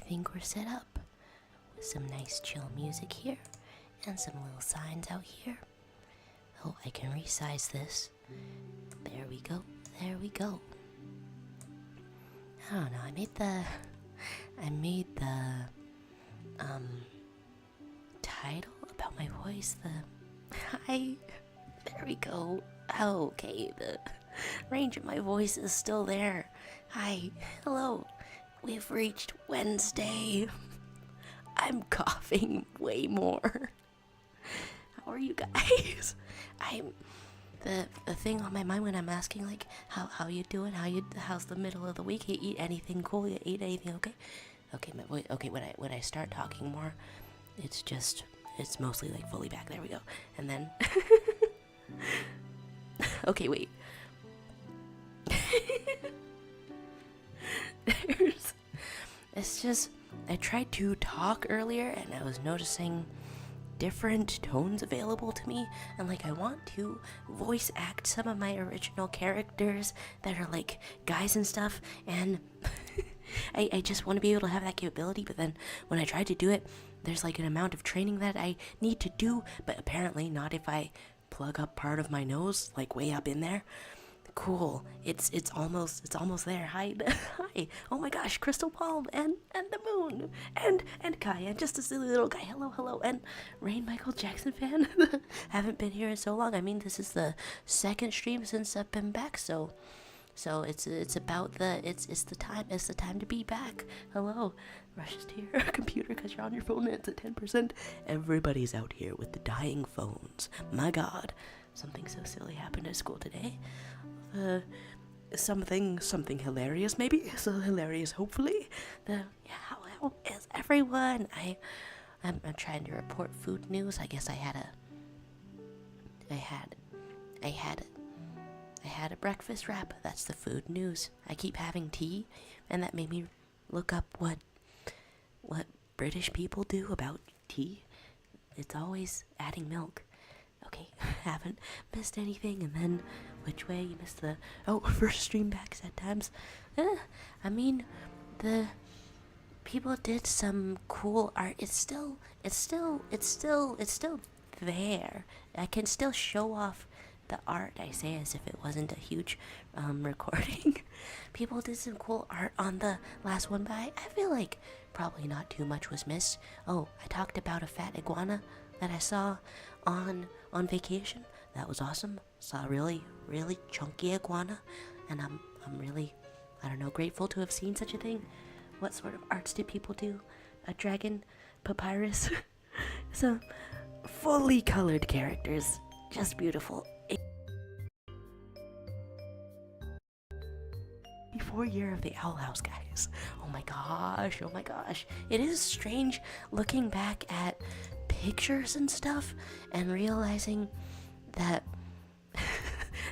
think we're set up with some nice chill music here and some little signs out here. Oh, I can resize this. There we go. There we go. I don't know. I made the title about my voice. Hi. There we go. Oh, okay. The range of my voice is still there. Hi. Hello. We've reached Wednesday. I'm coughing way more. How are you guys? The thing on my mind when I'm asking, like, how you doing? How's the middle of the week? You eat anything cool? You eat anything okay? Okay, my voice. Okay, when I start talking more, it's mostly like fully back. There we go. And then, okay, wait. It's just I tried to talk earlier, and I was noticing different tones available to me, and like I want to voice act some of my original characters that are like guys and stuff, and I just want to be able to have that capability. But then when I try to do it, there's like an amount of training that I need to do, but apparently not if I plug up part of my nose like way up in there. Cool. It's almost there. Hi. Hi. Oh my gosh, Crystal Palm and the moon and Kai and just a silly little guy. Hello. And Rain Michael Jackson fan. Haven't been here in so long. I mean, this is the second stream since I've been back, so it's about it's the time to be back. Hello. Rushes to your computer because you're on your phone and it's at 10%. Everybody's out here with the dying phones. My god. Something so silly happened at school today. Something hilarious, maybe. So hilarious, hopefully. How is everyone? I'm trying to report food news. I guess I had a breakfast wrap. That's the food news. I keep having tea, and that made me look up what British people do about tea. It's always adding milk. Okay, haven't missed anything. And then, which way you missed the first stream back sad times. I mean, the people did some cool art. It's still there. I can still show off the art. I say as if it wasn't a huge recording. People did some cool art on the last one, but I feel like probably not too much was missed. Oh, I talked about a fat iguana that I saw on vacation. That was awesome. Saw a really chunky iguana, and I'm really, I don't know, grateful to have seen such a thing. What sort of arts did people do? A dragon papyrus. Some fully colored characters, just beautiful. 4-year of the Owl House, guys. Oh my gosh. It is strange looking back at pictures and stuff and realizing that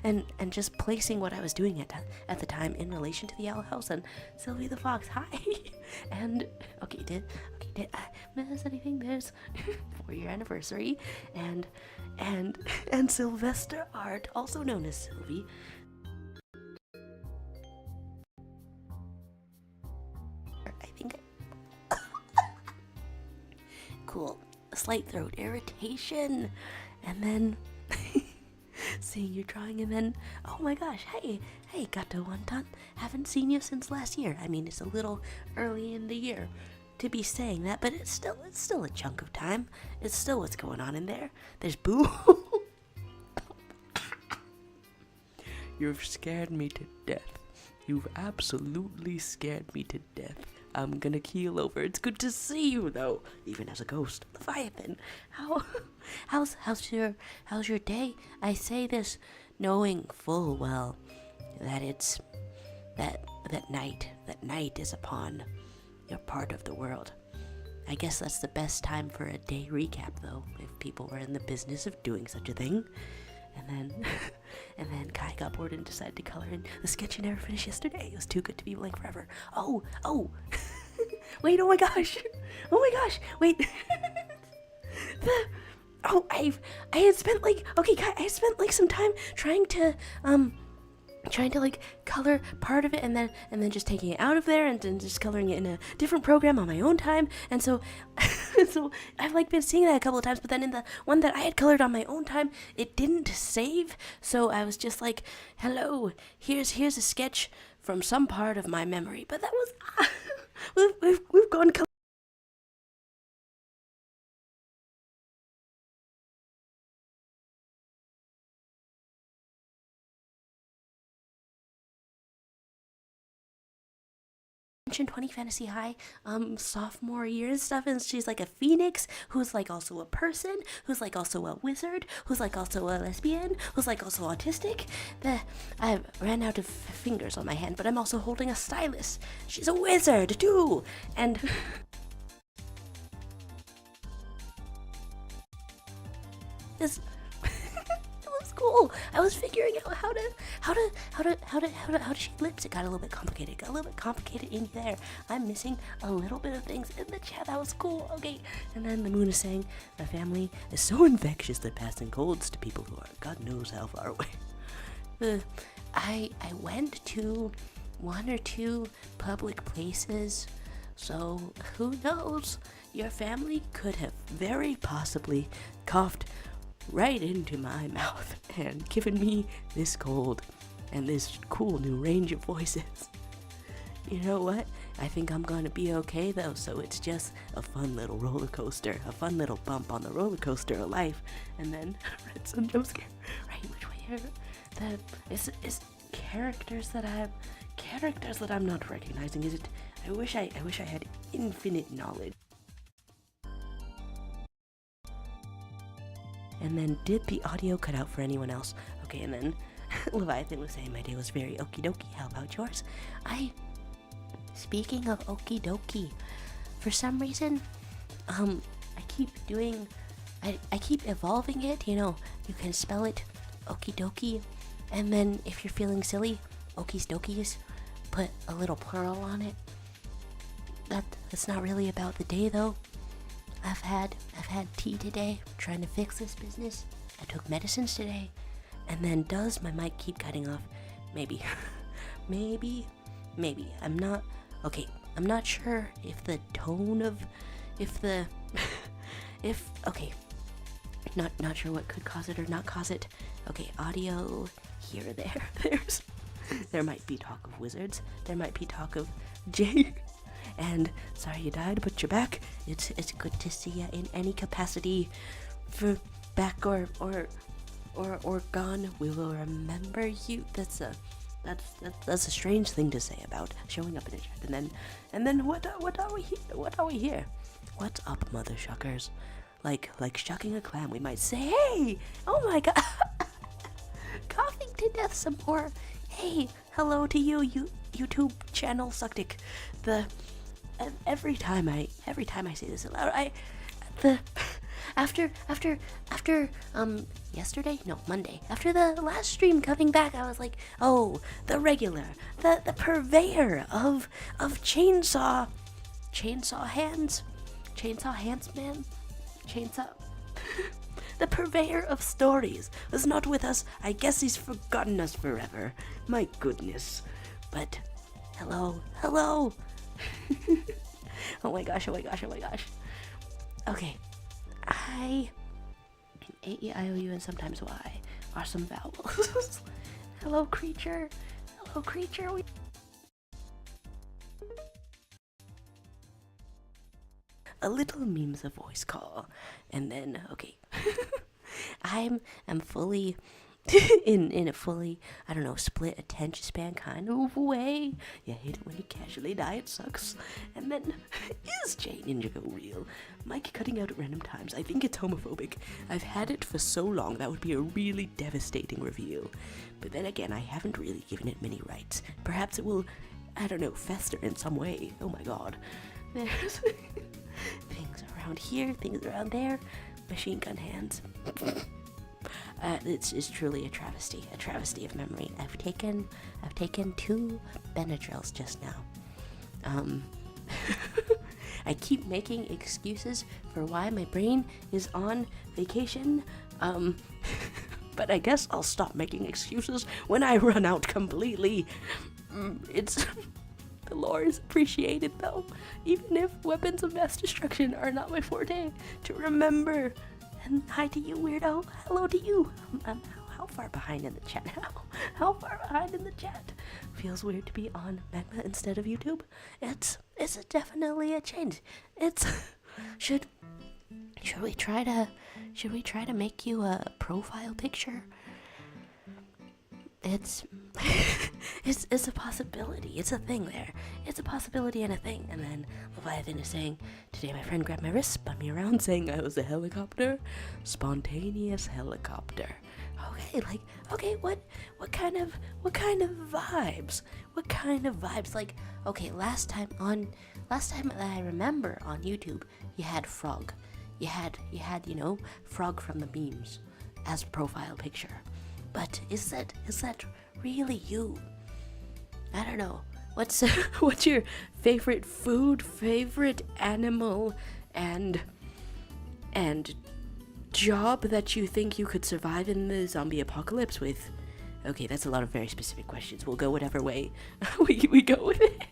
and just placing what I was doing at the time in relation to the Owl House and Sylvie the Fox. Hi. And did I miss anything? There's 4-year anniversary and Sylvester Art, also known as Sylvie. I think cool. Slight throat irritation, and then seeing your drawing, and then oh my gosh, hey Gato Wonton, haven't seen you since last year. I mean, it's a little early in the year to be saying that, but it's still a chunk of time. It's still what's going on in there. There's Boo. You've scared me to death. You've absolutely scared me to death. I'm gonna keel over. It's good to see you, though, even as a ghost. Leviathan, how's your day? I say this knowing full well that it's that night is upon your part of the world. I guess that's the best time for a day recap, though, if people were in the business of doing such a thing. And then Kai got bored and decided to color in the sketch you never finished yesterday. It was too good to be blank forever. Oh, wait, oh my gosh, wait. I had spent like some time trying to trying to like color part of it and then just taking it out of there and then just coloring it in a different program on my own time. And so so I've like been seeing that a couple of times, but then in the one that I had colored on my own time, it didn't save. So I was just like, hello, here's a sketch from some part of my memory. But that was we've gone in 20 Fantasy High sophomore year and stuff, and she's like a phoenix who's like also a person, who's like also a wizard, who's like also a lesbian, who's like also autistic. I ran out of fingers on my hand, but I'm also holding a stylus. She's a wizard too, and this cool. I was figuring out how to shape lips. It got a little bit complicated in there. I'm missing a little bit of things in the chat. That was cool. Okay. And then the moon is saying, the family is so infectious they're passing colds to people who are God knows how far away. I went to 1 or 2 public places, so who knows? Your family could have very possibly coughed right into my mouth and given me this cold and this cool new range of voices. You know what? I think I'm gonna be okay though, so it's just a fun little roller coaster, a fun little bump on the roller coaster of life. And then Red Sun jump scare. Right, which way are it's characters that I'm not recognizing. Is it? I wish I had infinite knowledge. And then, did the audio cut out for anyone else? Okay, and then Leviathan was saying my day was very okie dokie. How about yours? Speaking of okie dokie, for some reason, I keep doing, I keep evolving it. You know, you can spell it okie dokie, and then if you're feeling silly, okies dokies, put a little plural on it. That's not really about the day though. I've had tea today, trying to fix this business. I took medicines today, and then does my mic keep cutting off? Maybe, maybe. I'm not sure if the tone of, okay, not sure what could cause it or not cause it. Okay, audio here or there. There might be talk of wizards. There might be talk of Jay. And sorry you died, but you're back. It's good to see you in any capacity, for back or gone. We will remember you. That's a strange thing to say about showing up in a chat. And then what are we here? What are we here? What's up, mother shuckers? Like shucking a clam, we might say, hey, oh my god, coughing to death some more. Hey, hello to you, YouTube channel Suckdick. Every time I say this aloud, Monday, after the last stream coming back, I was like, oh, the regular, the purveyor of chainsaw hands, man, the purveyor of stories was not with us. I guess he's forgotten us forever. My goodness. But hello. Oh my gosh. Okay. A, E, I, O, U, and sometimes Y are some vowels. Hello, creature. A little meme's a voice call. And then, okay. I'm fully in a fully, I don't know, split attention span kind of way. You hate it when you casually die, it sucks. And then, is Jay Ninja Go real? Mike cutting out at random times. I think it's homophobic. I've had it for so long, that would be a really devastating review. But then again, I haven't really given it many rights. Perhaps it will, I don't know, fester in some way. Oh my god. There's things around here, things around there. Machine gun hands. It's truly a travesty of memory. I've taken 2 Benadryls just now. I keep making excuses for why my brain is on vacation. but I guess I'll stop making excuses when I run out completely. It's... The lore is appreciated though, even if weapons of mass destruction are not my forte. To remember. And hi to you, weirdo. Hello to you. How far behind in the chat now? How far behind in the chat? Feels weird to be on Magma instead of YouTube. It's definitely a change. It's should we try to make you a profile picture? It's it's a possibility. It's a thing there. It's a possibility and a thing. And then Leviathan is saying, today my friend grabbed my wrist, spun me around, saying I was a helicopter. Spontaneous helicopter. Okay, what kind of vibes? What kind of vibes? Like, okay, last time that I remember on YouTube, you had Frog. You had, Frog from the memes as profile picture. But is that really you? I don't know. What's your favorite food, favorite animal, and job that you think you could survive in the zombie apocalypse with? Okay, that's a lot of very specific questions. We'll go whatever way we go with it.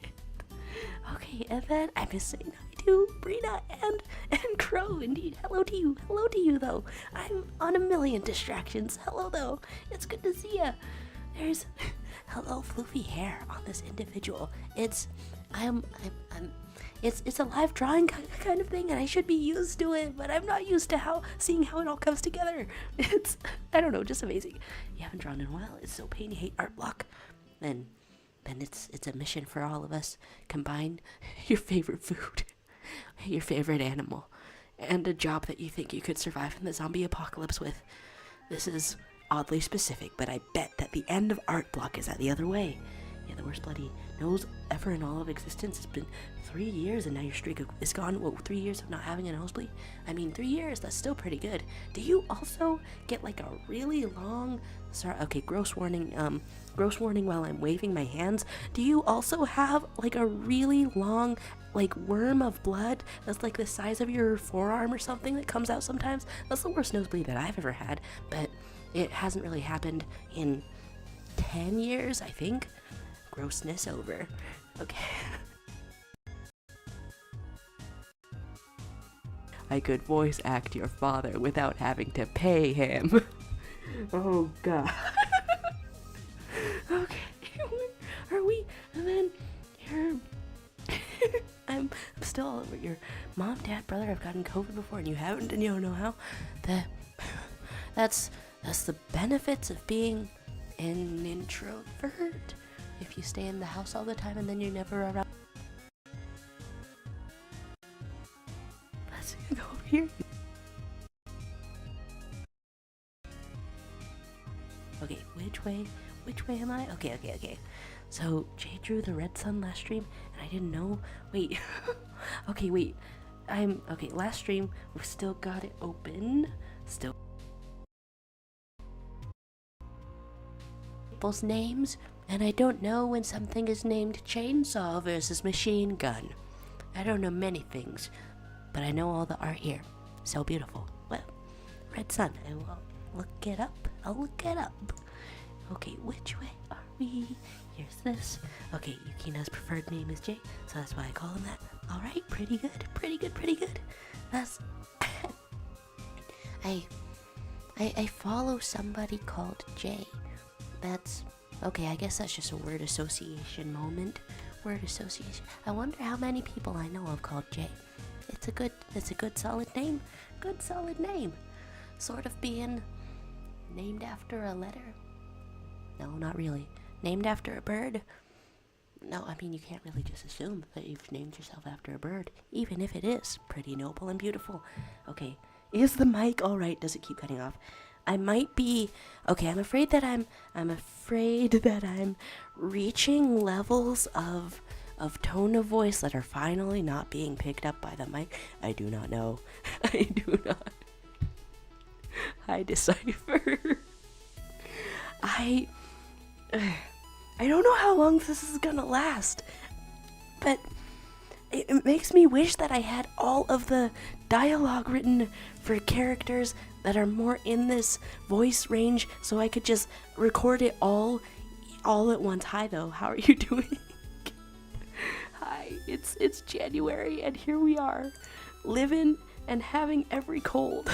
Okay, and then I miss saying hi to Brina and Crow. Indeed, hello to you though. I'm on a million distractions. Hello though, it's good to see ya. There's hello floofy hair on this individual. It's a live drawing kind of thing, and I should be used to it, but I'm not used to seeing how it all comes together. It's, I don't know, just amazing. You haven't drawn in a while. It's so pain you hate art block. Then it's a mission for all of us. Combine your favorite food, your favorite animal, and a job that you think you could survive in the zombie apocalypse with. This is oddly specific, but I bet that the end of art block is that the other way. Yeah, the worst bloody nose ever in all of existence. It's been 3 years and now your streak is gone. Whoa, 3 years of not having a nosebleed? I mean, 3 years, that's still pretty good. Do you also get like a really long... Sorry, okay, gross warning while I'm waving my hands. Do you also have like a really long like worm of blood that's like the size of your forearm or something that comes out sometimes? That's the worst nosebleed that I've ever had, but it hasn't really happened in 10 years, I think. Grossness over. Okay. I could voice act your father without having to pay him. Oh god. Okay. Where are we? And then you're I'm still all over your mom, dad, brother have gotten COVID before and you haven't, and you don't know how. That's the benefits of being an introvert. If you stay in the house all the time and then you're never around. Let's go over here. Okay, which way am I? Okay. So, Jay drew the red sun last stream, and I didn't know. Wait. Okay, wait. Okay, last stream, we've still got it open. Still. People's names, and I don't know when something is named chainsaw versus machine gun. I don't know many things, but I know all the art here. So beautiful. Well, red sun. I will look it up. I'll look it up. Okay, which way are we? Here's this. Okay, Yukina's preferred name is Jay, so that's why I call him that. Alright, pretty good. That's... I follow somebody called Jay. That's... Okay, I guess that's just a word association moment. Word association. I wonder how many people I know of called Jay. It's a good solid name. Good solid name. Sort of being named after a letter. No, not really. Named after a bird? No, I mean, you can't really just assume that you've named yourself after a bird, even if it is pretty noble and beautiful. Okay, is the mic alright? Does it keep cutting off? I might be... Okay, I'm afraid that I'm reaching levels of tone of voice that are finally not being picked up by the mic. I do not know. I do not. I decipher. I don't know how long this is gonna last, but it makes me wish that I had all of the dialogue written for characters that are more in this voice range, so I could just record it all at once. Hi though, how are you doing? Hi, it's January and here we are, living and having every cold.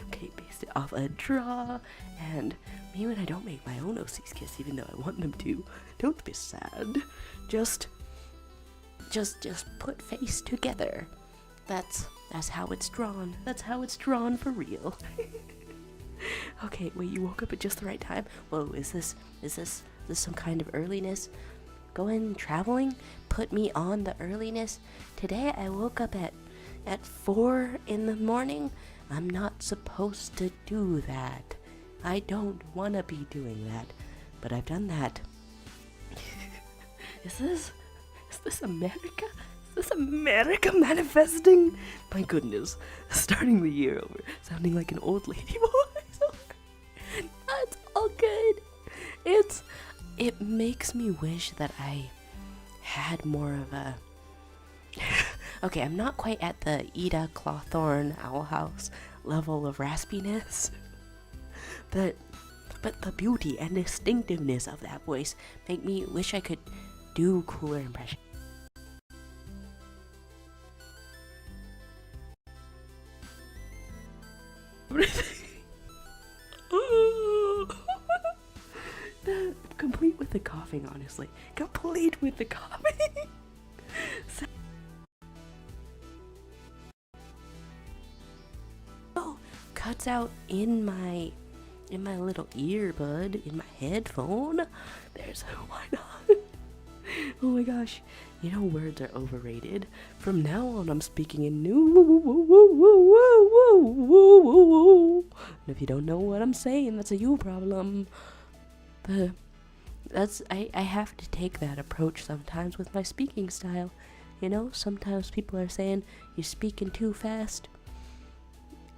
Okay, based it off a draw, and me when I don't make my own OCs kiss, even though I want them to. Don't be sad. Just put face together. That's how it's drawn. That's how it's drawn for real. Okay, wait, you woke up at just the right time? Whoa, is this some kind of earliness? Going traveling put me on the earliness. Today I woke up at 4 in the morning. I'm not supposed to do that. I don't want to be doing that, but I've done that. Is this America? Is this America manifesting? My goodness, starting the year over, sounding like an old lady voice. That's all good. It makes me wish that I had more of a... Okay, I'm not quite at the Ida Clawthorne Owl House level of raspiness, but the beauty and distinctiveness of that voice make me wish I could do cooler impressions. Complete with the coughing, honestly. Complete with the coughing. So, cuts out in my little earbud, in my headphone. There's why not? Oh my gosh, you know words are overrated. From now on, I'm speaking in new. And if you don't know what I'm saying, that's a you problem. But I have to take that approach sometimes with my speaking style. You know, sometimes people are saying you're speaking too fast.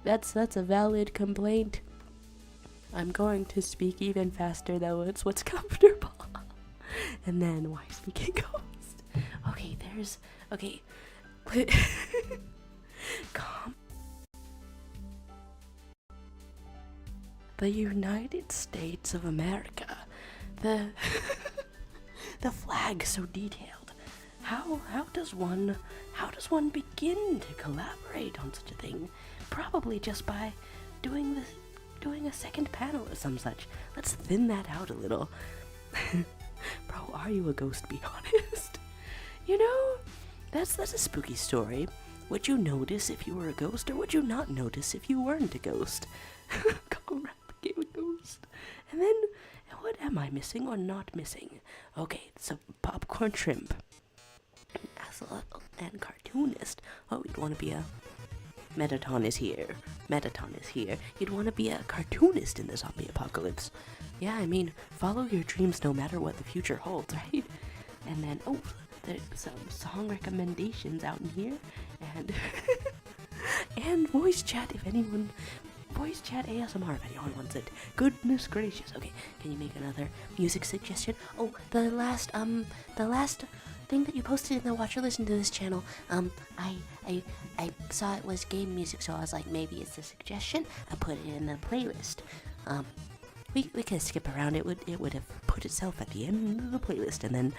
That's a valid complaint. I'm going to speak even faster though. It's what's comfortable. And then why speaking ghost? Okay, okay. Calm. The United States of America. The flag so detailed. How does one begin to collaborate on such a thing? Probably just by doing a second panel or some such. Let's thin that out a little. Bro, are you a ghost? Be honest. You know, that's a spooky story. Would you notice if you were a ghost, or would you not notice if you weren't a ghost? Korra became a ghost. And then, what am I missing or not missing? Okay, so popcorn shrimp. And cartoonist. Oh, you'd want to be a... Mettaton is here. Mettaton is here. You'd want to be a cartoonist in the zombie apocalypse. Yeah, I mean, follow your dreams no matter what the future holds, right? And then, oh, there's some song recommendations out in here. And and voice chat if anyone... Voice chat ASMR if anyone wants it. Goodness gracious. Okay, can you make another music suggestion? Oh, the last thing that you posted in the Watch or Listen to This channel, I saw it was game music, so I was like, maybe it's a suggestion. I put it in the playlist. We could skip around. It would have put itself at the end of the playlist, and then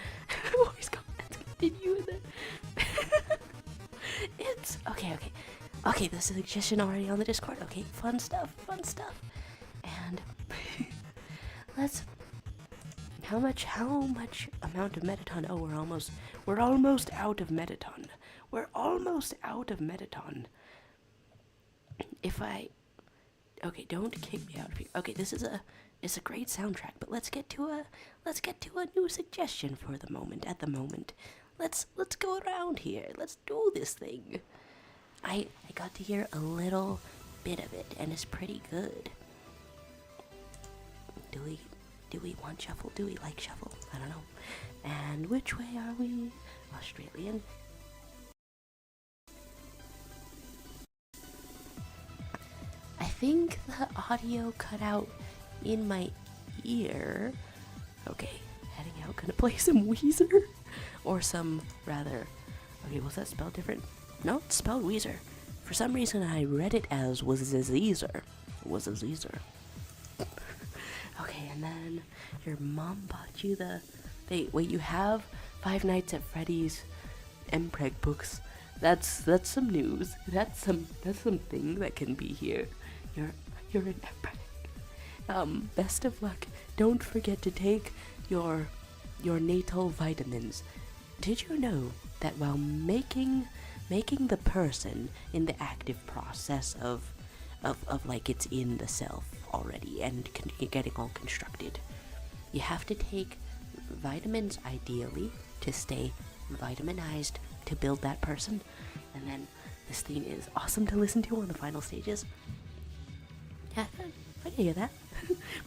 voice comments continue, and then it's okay. Okay, there's a suggestion already on the Discord. Okay, fun stuff. And let's... How much amount of Mettaton? Oh, we're almost out of Mettaton. We're almost out of Mettaton. Okay, don't kick me out of here. Okay, it's a great soundtrack, but let's get to a new suggestion for the moment. At the moment, let's go around here. Let's do this thing. I got to hear a little bit of it, and it's pretty good. Do we want shuffle? Do we like shuffle? I don't know. And which way are we? Australian. I think the audio cut out in my ear. Okay, heading out. Gonna play some Weezer, or some rather Okay, was that spelled different? No, it's spelled Weezer. For some reason, I read it as was-a-Zeezer. Was-a-Zeezer. Okay, and then your mom bought you the... Wait, you have Five Nights at Freddy's MPreg books. That's some news. That's something that can be here. You're an MPreg. Best of luck. Don't forget to take your natal vitamins. Did you know that while making the person in the active process of like it's in the self already and getting all constructed, you have to take vitamins ideally to stay vitaminized to build that person. And then this theme is awesome to listen to on the final stages. Yeah, I can hear that.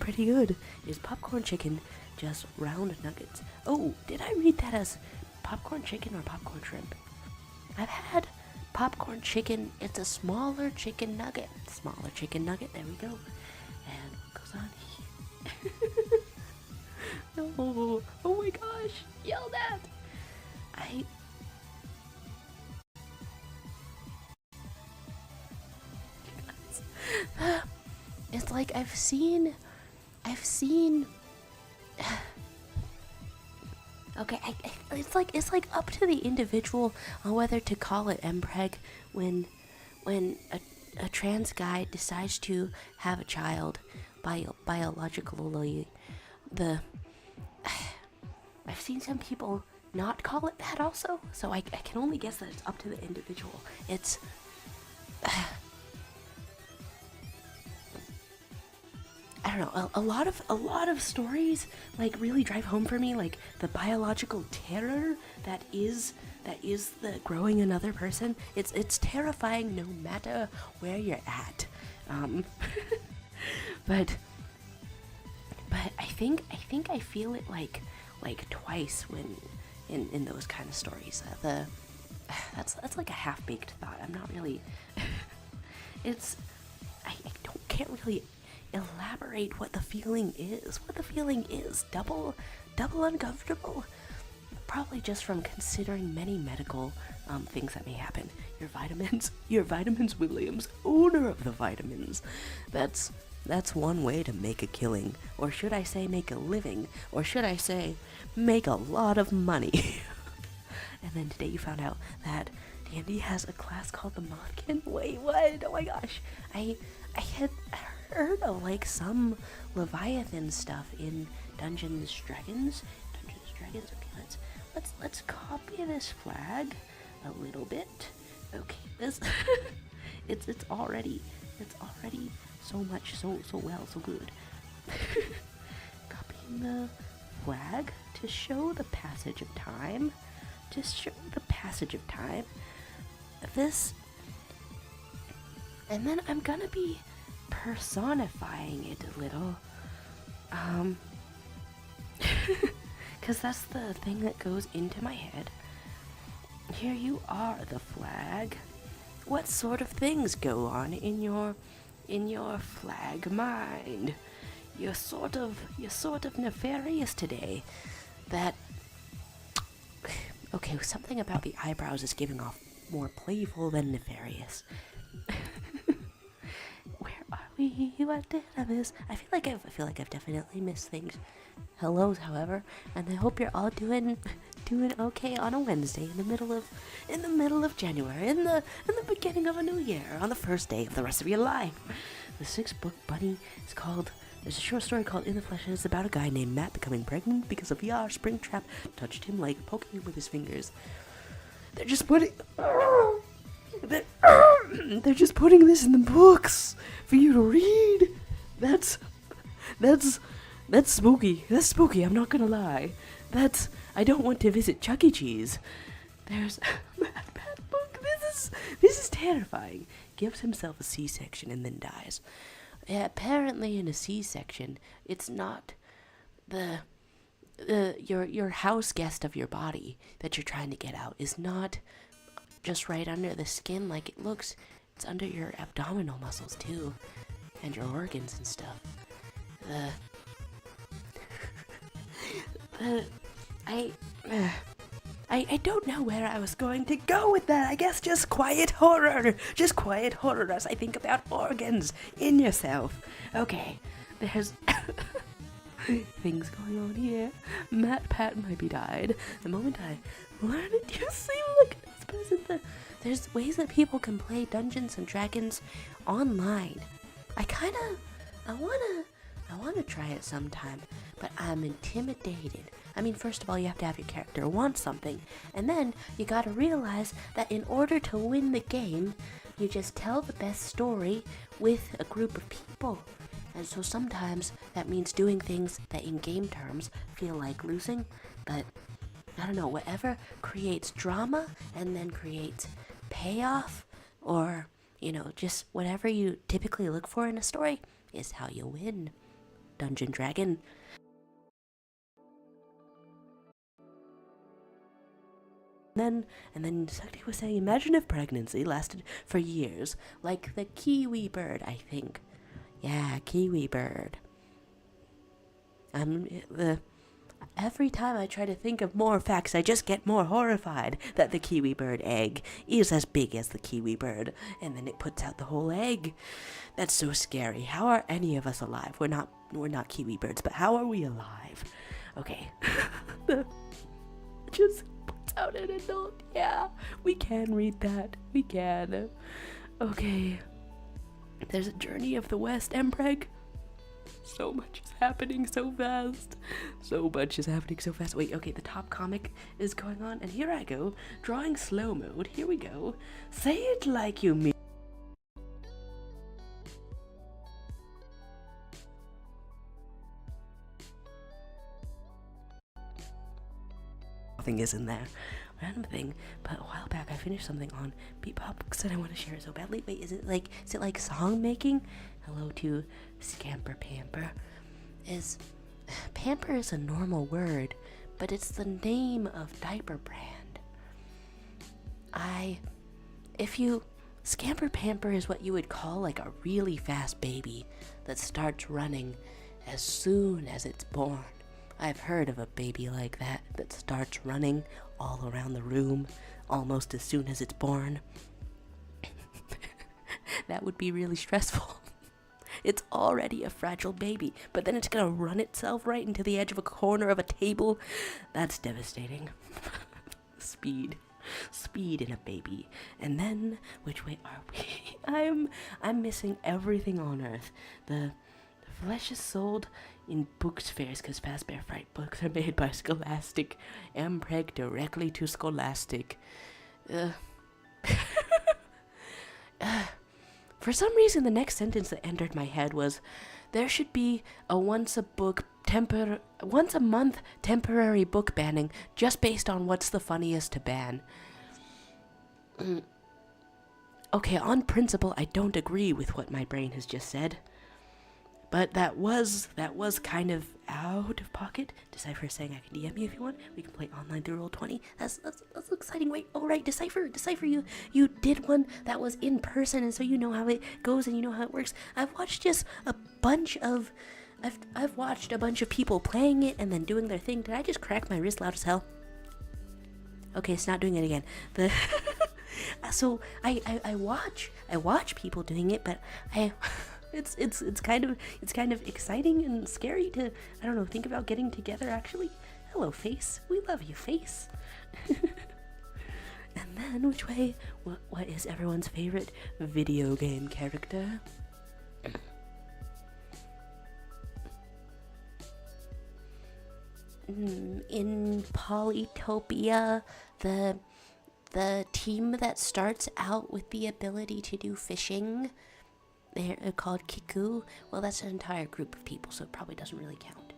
Pretty good. Is popcorn chicken just round nuggets? Oh, did I read that as popcorn chicken or popcorn shrimp? I've had popcorn chicken. It's a smaller chicken nugget. Smaller chicken nugget. There we go. And what goes on here? No. Oh my gosh. Yell that. It's like I've seen okay, it's like up to the individual on whether to call it MPreg when a trans guy decides to have a child biologically. I've seen some people not call it that also, so I can only guess that it's up to the individual. It's I don't know, a lot of stories like really drive home for me, like the biological terror that is the growing another person. It's terrifying no matter where you're at. But I think I feel it like twice when in those kind of stories. That's like a half-baked thought. I'm not really can't really elaborate what the feeling is. Double uncomfortable. Probably just from considering many medical things that may happen. Your vitamins, Williams, owner of the vitamins. That's one way to make a killing. Or should I say make a living? Or should I say make a lot of money? And then today you found out that D&D has a class called the Mothkin. Wait, what? Oh my gosh. I had heard of like some Leviathan stuff in Dungeons Dragons. Okay, let's copy this flag a little bit. Okay, this it's already so much so well so good. Copying the flag to show the passage of time. This, and then I'm gonna be personifying it a little, because that's the thing that goes into my head. Here you are, the flag. What sort of things go on in your flag mind? You're sort of nefarious today. That okay, something about the eyebrows is giving off more playful than nefarious. Where are we? What did I miss? I feel like I've definitely missed things. Hellos, however, and I hope you're all doing okay on a Wednesday in the middle of January, in the beginning of a new year, on the first day of the rest of your life. The 6th-book bunny is called. There's a short story called In the Flesh, and it's about a guy named Matt becoming pregnant because a VR Springtrap touched him, like poking him with his fingers. They're just putting this in the books for you to read. That's spooky. That's spooky. I'm not gonna lie. I don't want to visit Chuck E. Cheese. There's bad book. This is terrifying. Gives himself a C-section and then dies. Yeah, apparently in a C-section, it's not your house guest of your body that you're trying to get out is not just right under the skin like it looks. It's under your abdominal muscles too, and your organs and stuff. I I don't know where I was going to go with that. I guess just quiet horror. Just quiet horror as I think about organs in yourself. Okay, there's things going on here. Matt Pat might be died. The moment I wanted to see, look at this person. There's ways that people can play Dungeons and Dragons online. I wanna try it sometime, but I'm intimidated. I mean, first of all, you have to have your character want something, and then you gotta realize that in order to win the game, you just tell the best story with a group of people. And so sometimes that means doing things that in game terms feel like losing, but I don't know, whatever creates drama and then creates payoff, or, you know, just whatever you typically look for in a story is how you win. Dungeon Dragon. And then somebody was saying, imagine if pregnancy lasted for years, like the kiwi bird, I think. Yeah, kiwi bird. Every time I try to think of more facts, I just get more horrified that the kiwi bird egg is as big as the kiwi bird, and then it puts out the whole egg. That's so scary. How are any of us alive? We're not kiwi birds, but how are we alive? Okay. Just puts out an adult. Yeah, we can read that. We can. Okay. There's a Journey of the West, Mpreg. So much is happening so fast. So much is happening so fast. Wait, okay, the top comic is going on, and here I go, drawing slow mode. Here we go. Say it like you mean. Nothing is in there. Random thing, but a while back I finished something on Beatpop that I want to share so badly. Wait, is it like song making? Hello to Scamper Pamper. Pamper is a normal word, but it's the name of diaper brand. Scamper Pamper is what you would call like a really fast baby that starts running as soon as it's born. I've heard of a baby like that starts running all around the room almost as soon as it's born. That would be really stressful. It's already a fragile baby, but then it's gonna run itself right into the edge of a corner of a table. That's devastating. Speed in a baby. And then, which way are we? I'm missing everything on Earth. The flesh is sold in books fairs because Fazbear Fright books are made by Scholastic. Mpreg directly to Scholastic. For some reason, the next sentence that entered my head was, there should be a once a month temporary book banning just based on what's the funniest to ban. Okay, on principle, I don't agree with what my brain has just said. But that was kind of out of pocket. Decipher is saying I can DM you if you want. We can play online through Roll20. That's exciting. Wait, all right, Decipher, you did one that was in person, and so you know how it goes and you know how it works. I've watched a bunch of people playing it and then doing their thing. Did I just crack my wrist loud as hell? Okay, it's not doing it again. So I watch people doing it, but It's kind of exciting and scary to, I don't know, think about getting together actually. Hello, Face. We love you, Face. And then, which way? What is everyone's favorite video game character? In Polytopia, the team that starts out with the ability to do fishing, they're called Kiku. Well, that's an entire group of people, so it probably doesn't really count.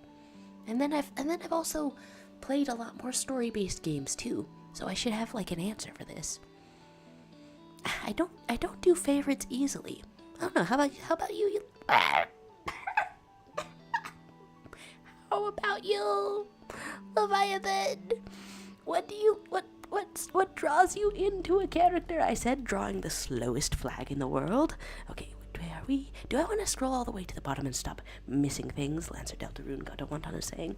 And then I've also played a lot more story-based games too, so I should have like an answer for this. I don't do favorites easily. I don't know. How about you? How about you, Leviathan? What draws you into a character? I said drawing the slowest flag in the world. Okay. Where are we? Do I want to scroll all the way to the bottom and stop missing things? Lancer Delta Rune God Wonton is saying.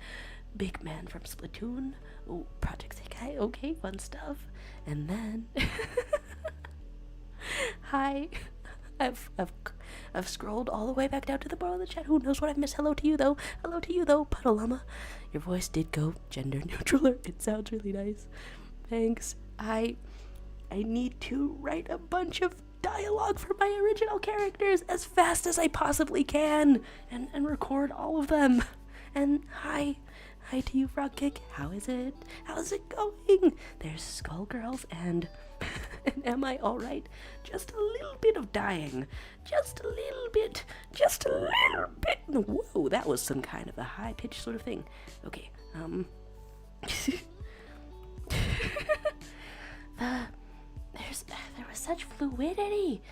big man from Splatoon. Oh, Project Sekai. Okay, fun stuff. And then, hi. I've scrolled all the way back down to the bottom of the chat. Who knows what I've missed? Hello to you though. Hello to you though, Puddle Llama. Your voice did go gender neutral. It sounds really nice. Thanks. I need to write a bunch of dialogue for my original characters as fast as I possibly can and record all of them. And hi to you, Frogkick. How is it? How's it going? There's Skullgirls and and am I alright? Just a little bit of dying. Just a little bit. Just a little bit. Whoa, that was some kind of a high-pitched sort of thing. Okay, there was such fluidity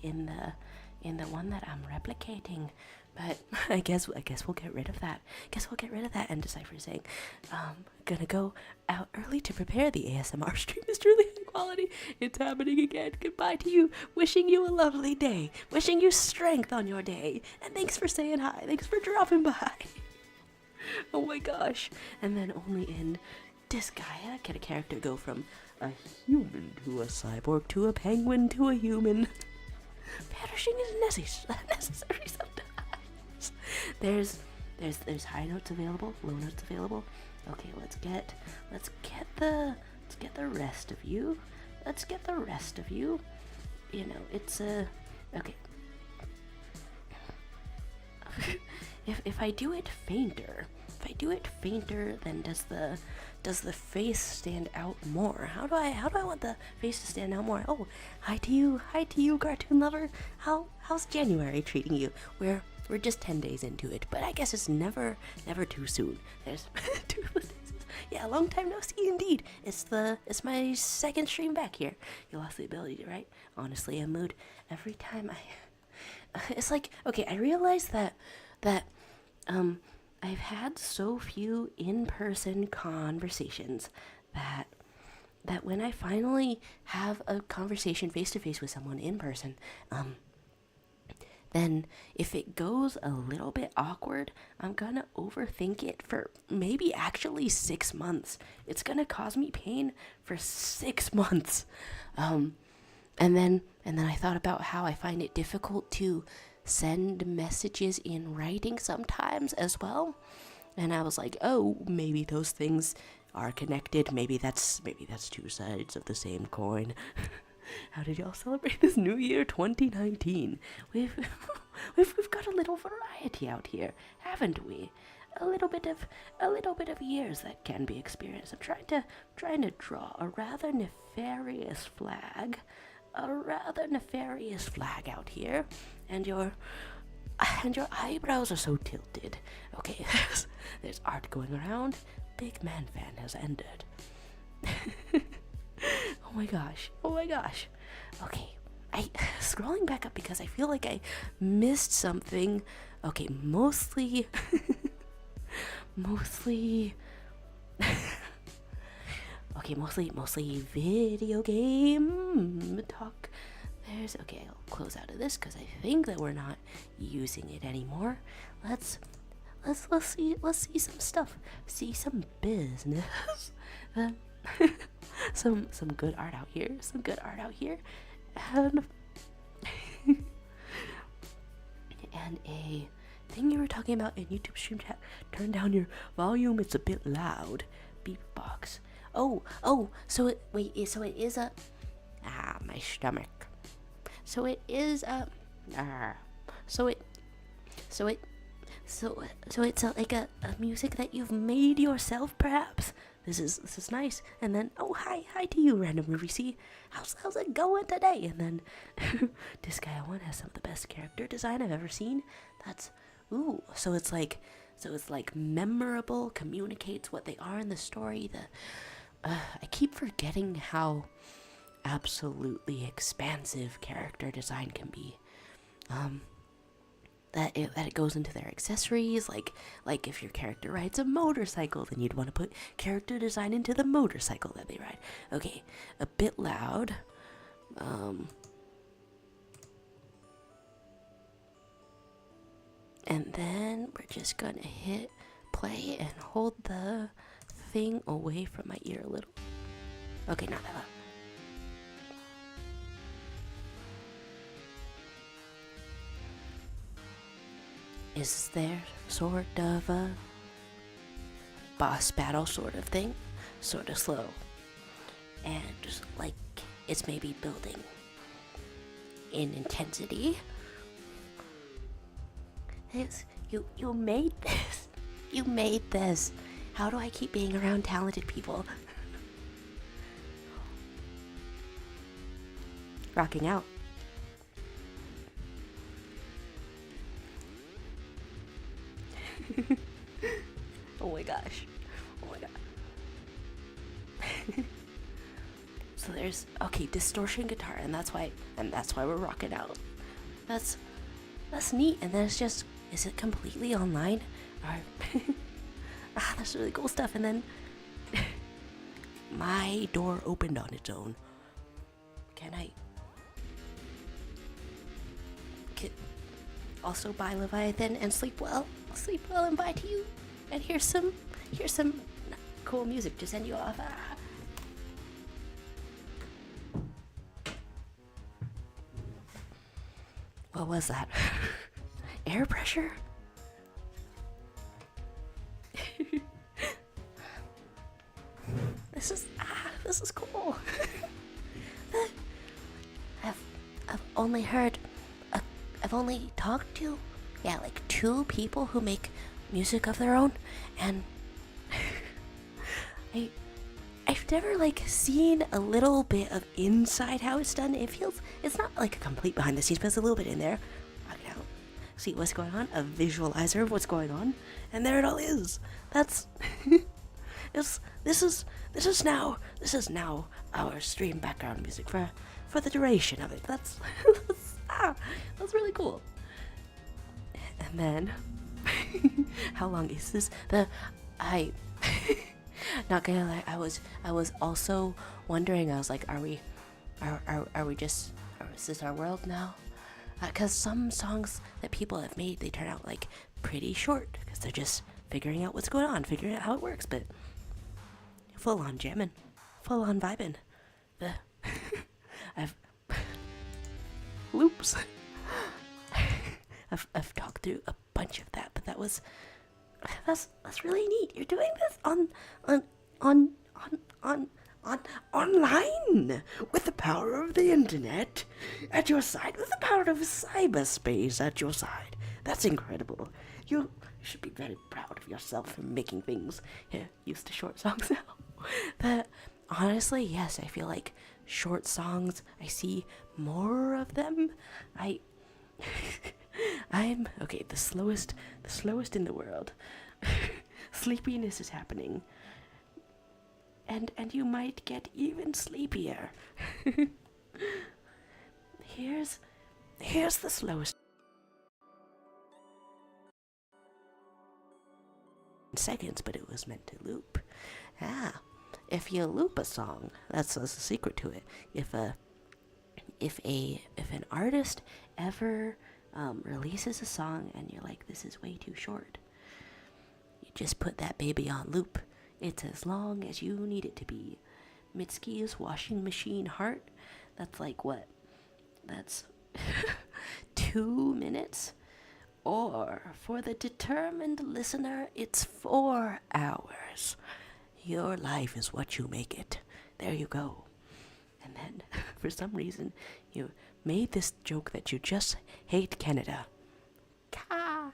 in the one that I'm replicating, but I guess we'll get rid of that. And Decipher saying, gonna go out early to prepare. The ASMR stream is truly high quality. It's happening again. Goodbye to you. Wishing you a lovely day. Wishing you strength on your day. And thanks for saying hi. Thanks for dropping by. Oh my gosh. And then only in Disgaea can a character go from a human to a cyborg to a penguin to a human. Perishing is necessary sometimes. There's high notes available, low notes available. Okay, let's get the rest of you. Let's get the rest of you. You know, it's okay. If I do it fainter, then does the face stand out more? How do I want the face to stand out more? Oh, hi to you, cartoon lover. How's January treating you? We're just 10 days into it, but I guess it's never too soon. There's yeah, long time no see indeed. It's my second stream back here. You lost the ability to write. Honestly, a mood every time it's like, okay, I realized that I've had so few in-person conversations that when I finally have a conversation face-to-face with someone in person, then if it goes a little bit awkward, I'm gonna overthink it for maybe actually 6 months. It's gonna cause me pain for 6 months. And then I thought about how I find it difficult to send messages in writing sometimes as well. And I was like, oh, maybe those things are connected. Maybe that's two sides of the same coin. How did y'all celebrate this new year 2019? We've got a little variety out here, haven't we? A little bit of years that can be experienced. I'm trying to draw a rather nefarious flag out here, and your eyebrows are so tilted. Okay, there's art going around. Big Man fan has ended. Oh my gosh. Okay, scrolling back up because I feel like I missed something. Okay, mostly okay, mostly video game talk. Okay, I'll close out of this because I think that we're not using it anymore. Let's see some stuff. See some business. Some good art out here. And and a thing you were talking about in YouTube stream chat. Turn down your volume. It's a bit loud. Beatbox. Oh. So it is a my stomach. So it is a So it's like a music that you've made yourself, perhaps. This is nice. And then hi to you, random movie. See, how's it going today? And then this guy one has some of the best character design I've ever seen. That's so it's like memorable, communicates what they are in the story. I keep forgetting how absolutely expansive character design can be. That it goes into their accessories, like if your character rides a motorcycle, then you'd want to put character design into the motorcycle that they ride. Okay, a bit loud. And then we're just gonna hit play and hold the thing away from my ear a little. Okay, not that loud. Is there sort of a boss battle sort of thing? Sort of slow. And just like it's maybe building in intensity. You made this. You made this. How do I keep being around talented people? Rocking out. Oh my gosh. Oh my god. So there's distortion guitar, and that's why we're rocking out. That's neat. And then it's just, is it completely online? Or that's really cool stuff. And then my door opened on its own. Can also buy Leviathan and sleep well and bye to you. And here's some cool music to send you off. What was that? Air pressure? This is cool. I've only talked to, like 2 people who make music of their own, and I've never like seen a little bit of inside how it's done. It's not like a complete behind the scenes, but it's a little bit in there. Rock it out. See what's going on, a visualizer of what's going on, and there it all is. That's this is now our stream background music for the duration of it. That's really cool. And then how long is this? Not gonna lie, I was also wondering, I was like, are we just, is this our world now? Because some songs that people have made, they turn out like pretty short, because they're just figuring out what's going on, figuring out how it works, but full on jamming, full on vibing. I've loops. I've talked through a bunch of that, but that's really neat. You're doing this online with the power of the internet at your side, with the power of cyberspace at your side. That's incredible. You should be very proud of yourself for making things. Yeah, used to short songs now. But honestly, yes, I feel like short songs, I see more of them. I'm okay, the slowest in the world. Sleepiness is happening. And you might get even sleepier. Here's the slowest. Seconds, but it was meant to loop. If you loop a song, that's the secret to it. If an artist ever releases a song and you're like, this is way too short, you just put that baby on loop. It's as long as you need it to be. Mitski's washing machine heart, that's like what? That's 2 minutes? Or for the determined listener, it's 4 hours. Your life is what you make it. There you go. And then, for some reason, you made this joke that you just hate Canada. Ka!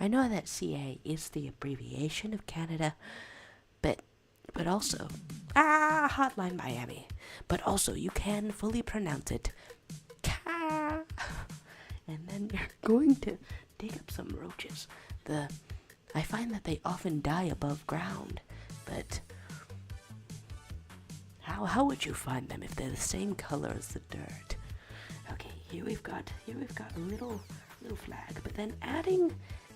I know that CA is the abbreviation of Canada, but also, Hotline Miami. But also, you can fully pronounce it, Ka! And then you're going to dig up some roaches. I find that they often die above ground, but how would you find them if they're the same color as the dirt? Okay, here we've got a little flag, but then adding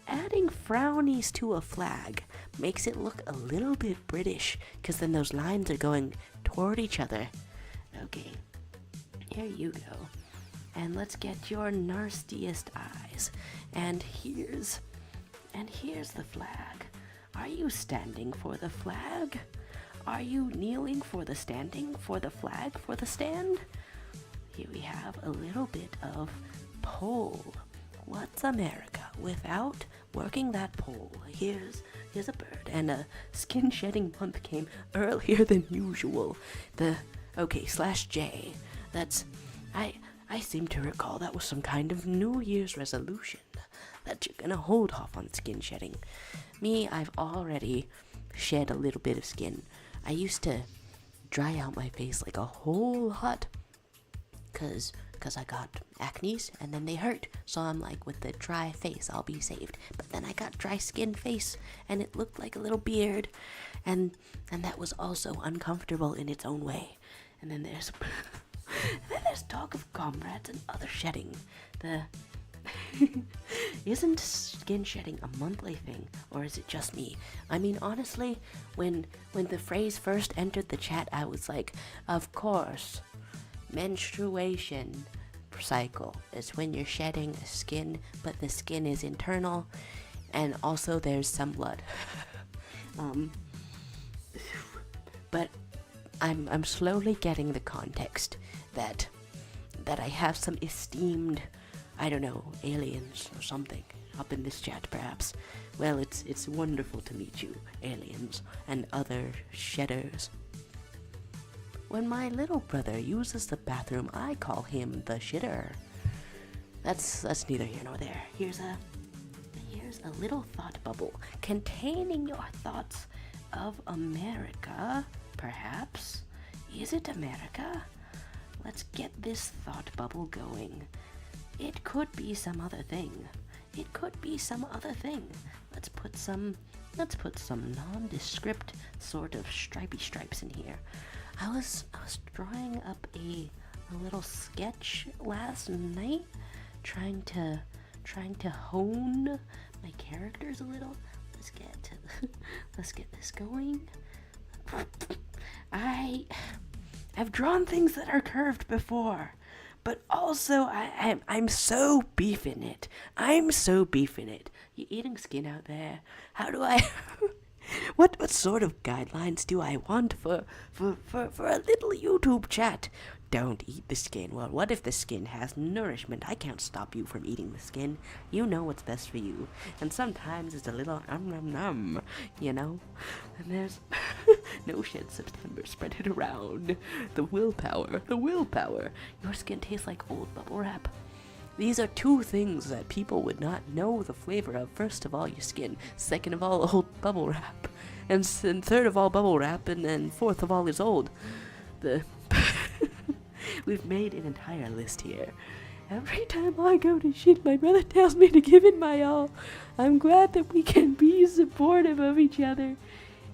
frownies to a flag makes it look a little bit British, because then those lines are going toward each other. Okay, here you go. And let's get your nastiest eyes. And here's the flag. Are you standing for the flag? Are you kneeling for the standing, for the flag, for the stand? Here we have a little bit of pole. What's America without working that pole? Here's a bird, and a skin shedding month came earlier than usual. /J. I seem to recall that was some kind of New Year's resolution that you're gonna hold off on skin shedding. Me, I've already shed a little bit of skin. I used to dry out my face like a whole lot, cause I got acnes and then they hurt. So I'm like, with the dry face, I'll be saved. But then I got dry skin face and it looked like a little beard, and that was also uncomfortable in its own way. And then there's talk of comrades and other shedding. Isn't skin shedding a monthly thing, or is it just me? I mean, honestly, when the phrase first entered the chat, I was like, of course, menstruation cycle is when you're shedding skin, but the skin is internal, and also there's some blood. But I'm slowly getting the context that I have some esteemed, I don't know, aliens or something up in this chat, perhaps. Well, it's wonderful to meet you, aliens and other shedders. When my little brother uses the bathroom, I call him the shitter. That's neither here nor there. Here's a little thought bubble containing your thoughts of America, perhaps. Is it America? Let's get this thought bubble going. It could be some other thing. It could be some other thing. Let's put some nondescript sort of stripy stripes in here. I was drawing up a little sketch last night, trying to hone my characters a little. Let's get this going. I've drawn things that are curved before, but also I'm so beefing it. You eating skin out there? How do I? What sort of guidelines do I want for a little YouTube chat? Don't eat the skin. Well, what if the skin has nourishment? I can't stop you from eating the skin. You know what's best for you. And sometimes it's a little nom, you know? And there's no shed September, spread it around. The willpower. Your skin tastes like old bubble wrap. These are two things that people would not know the flavor of. First of all, your skin. Second of all, old bubble wrap. And third of all, bubble wrap. And then fourth of all is old. We've made an entire list here. Every time I go to shit, my brother tells me to give it my all. I'm glad that we can be supportive of each other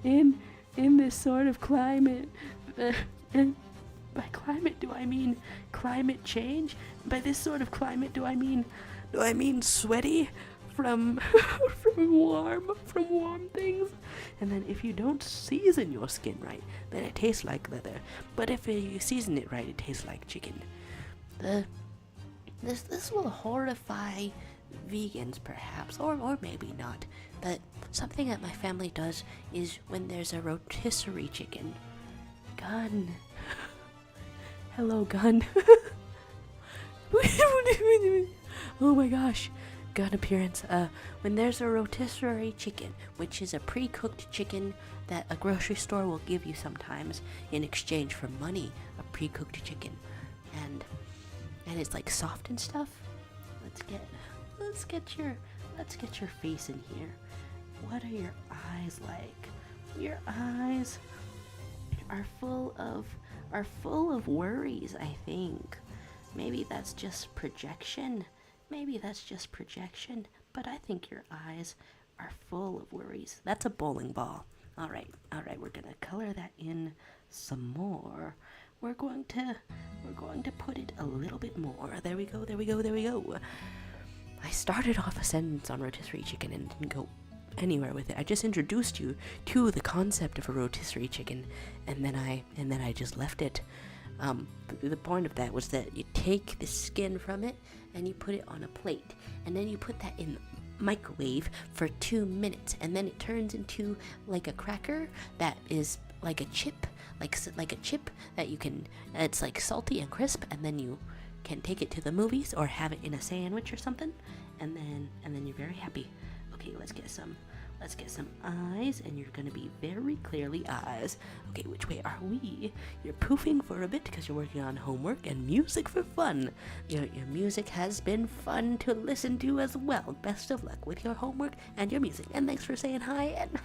in this sort of climate. And by climate, do I mean climate change? By this sort of climate, do I mean sweaty from warm things? And then if you don't season your skin right, then it tastes like leather. But if you season it right, it tastes like chicken. This will horrify vegans, perhaps, or maybe not. But something that my family does is when there's a rotisserie chicken. Gun. Hello, gun. Oh my gosh. Gun appearance. When there's a rotisserie chicken, which is a pre-cooked chicken that a grocery store will give you sometimes in exchange for money, a pre-cooked chicken, and it's like soft and stuff. Let's get your face in here. What are your eyes like? Your eyes are full of worries, I think. Maybe that's just projection, but I think your eyes are full of worries. That's a bowling ball. All right, we're gonna color that in some more. We're going to put it a little bit more. There we go. I started off a sentence on rotisserie chicken and didn't go anywhere with it. I just introduced you to the concept of a rotisserie chicken, and then I just left it. The point of that was that you take the skin from it and you put it on a plate, and then you put that in microwave for 2 minutes, and then it turns into like a cracker that is like a chip, like a chip that you can, it's like salty and crisp, and then you can take it to the movies or have it in a sandwich or something, and then you're very happy. Okay, let's get some eyes, and you're gonna be very clearly eyes. Okay, which way are we? You're poofing for a bit because you're working on homework and music for fun. Your music has been fun to listen to as well. Best of luck with your homework and your music, and thanks for saying hi. And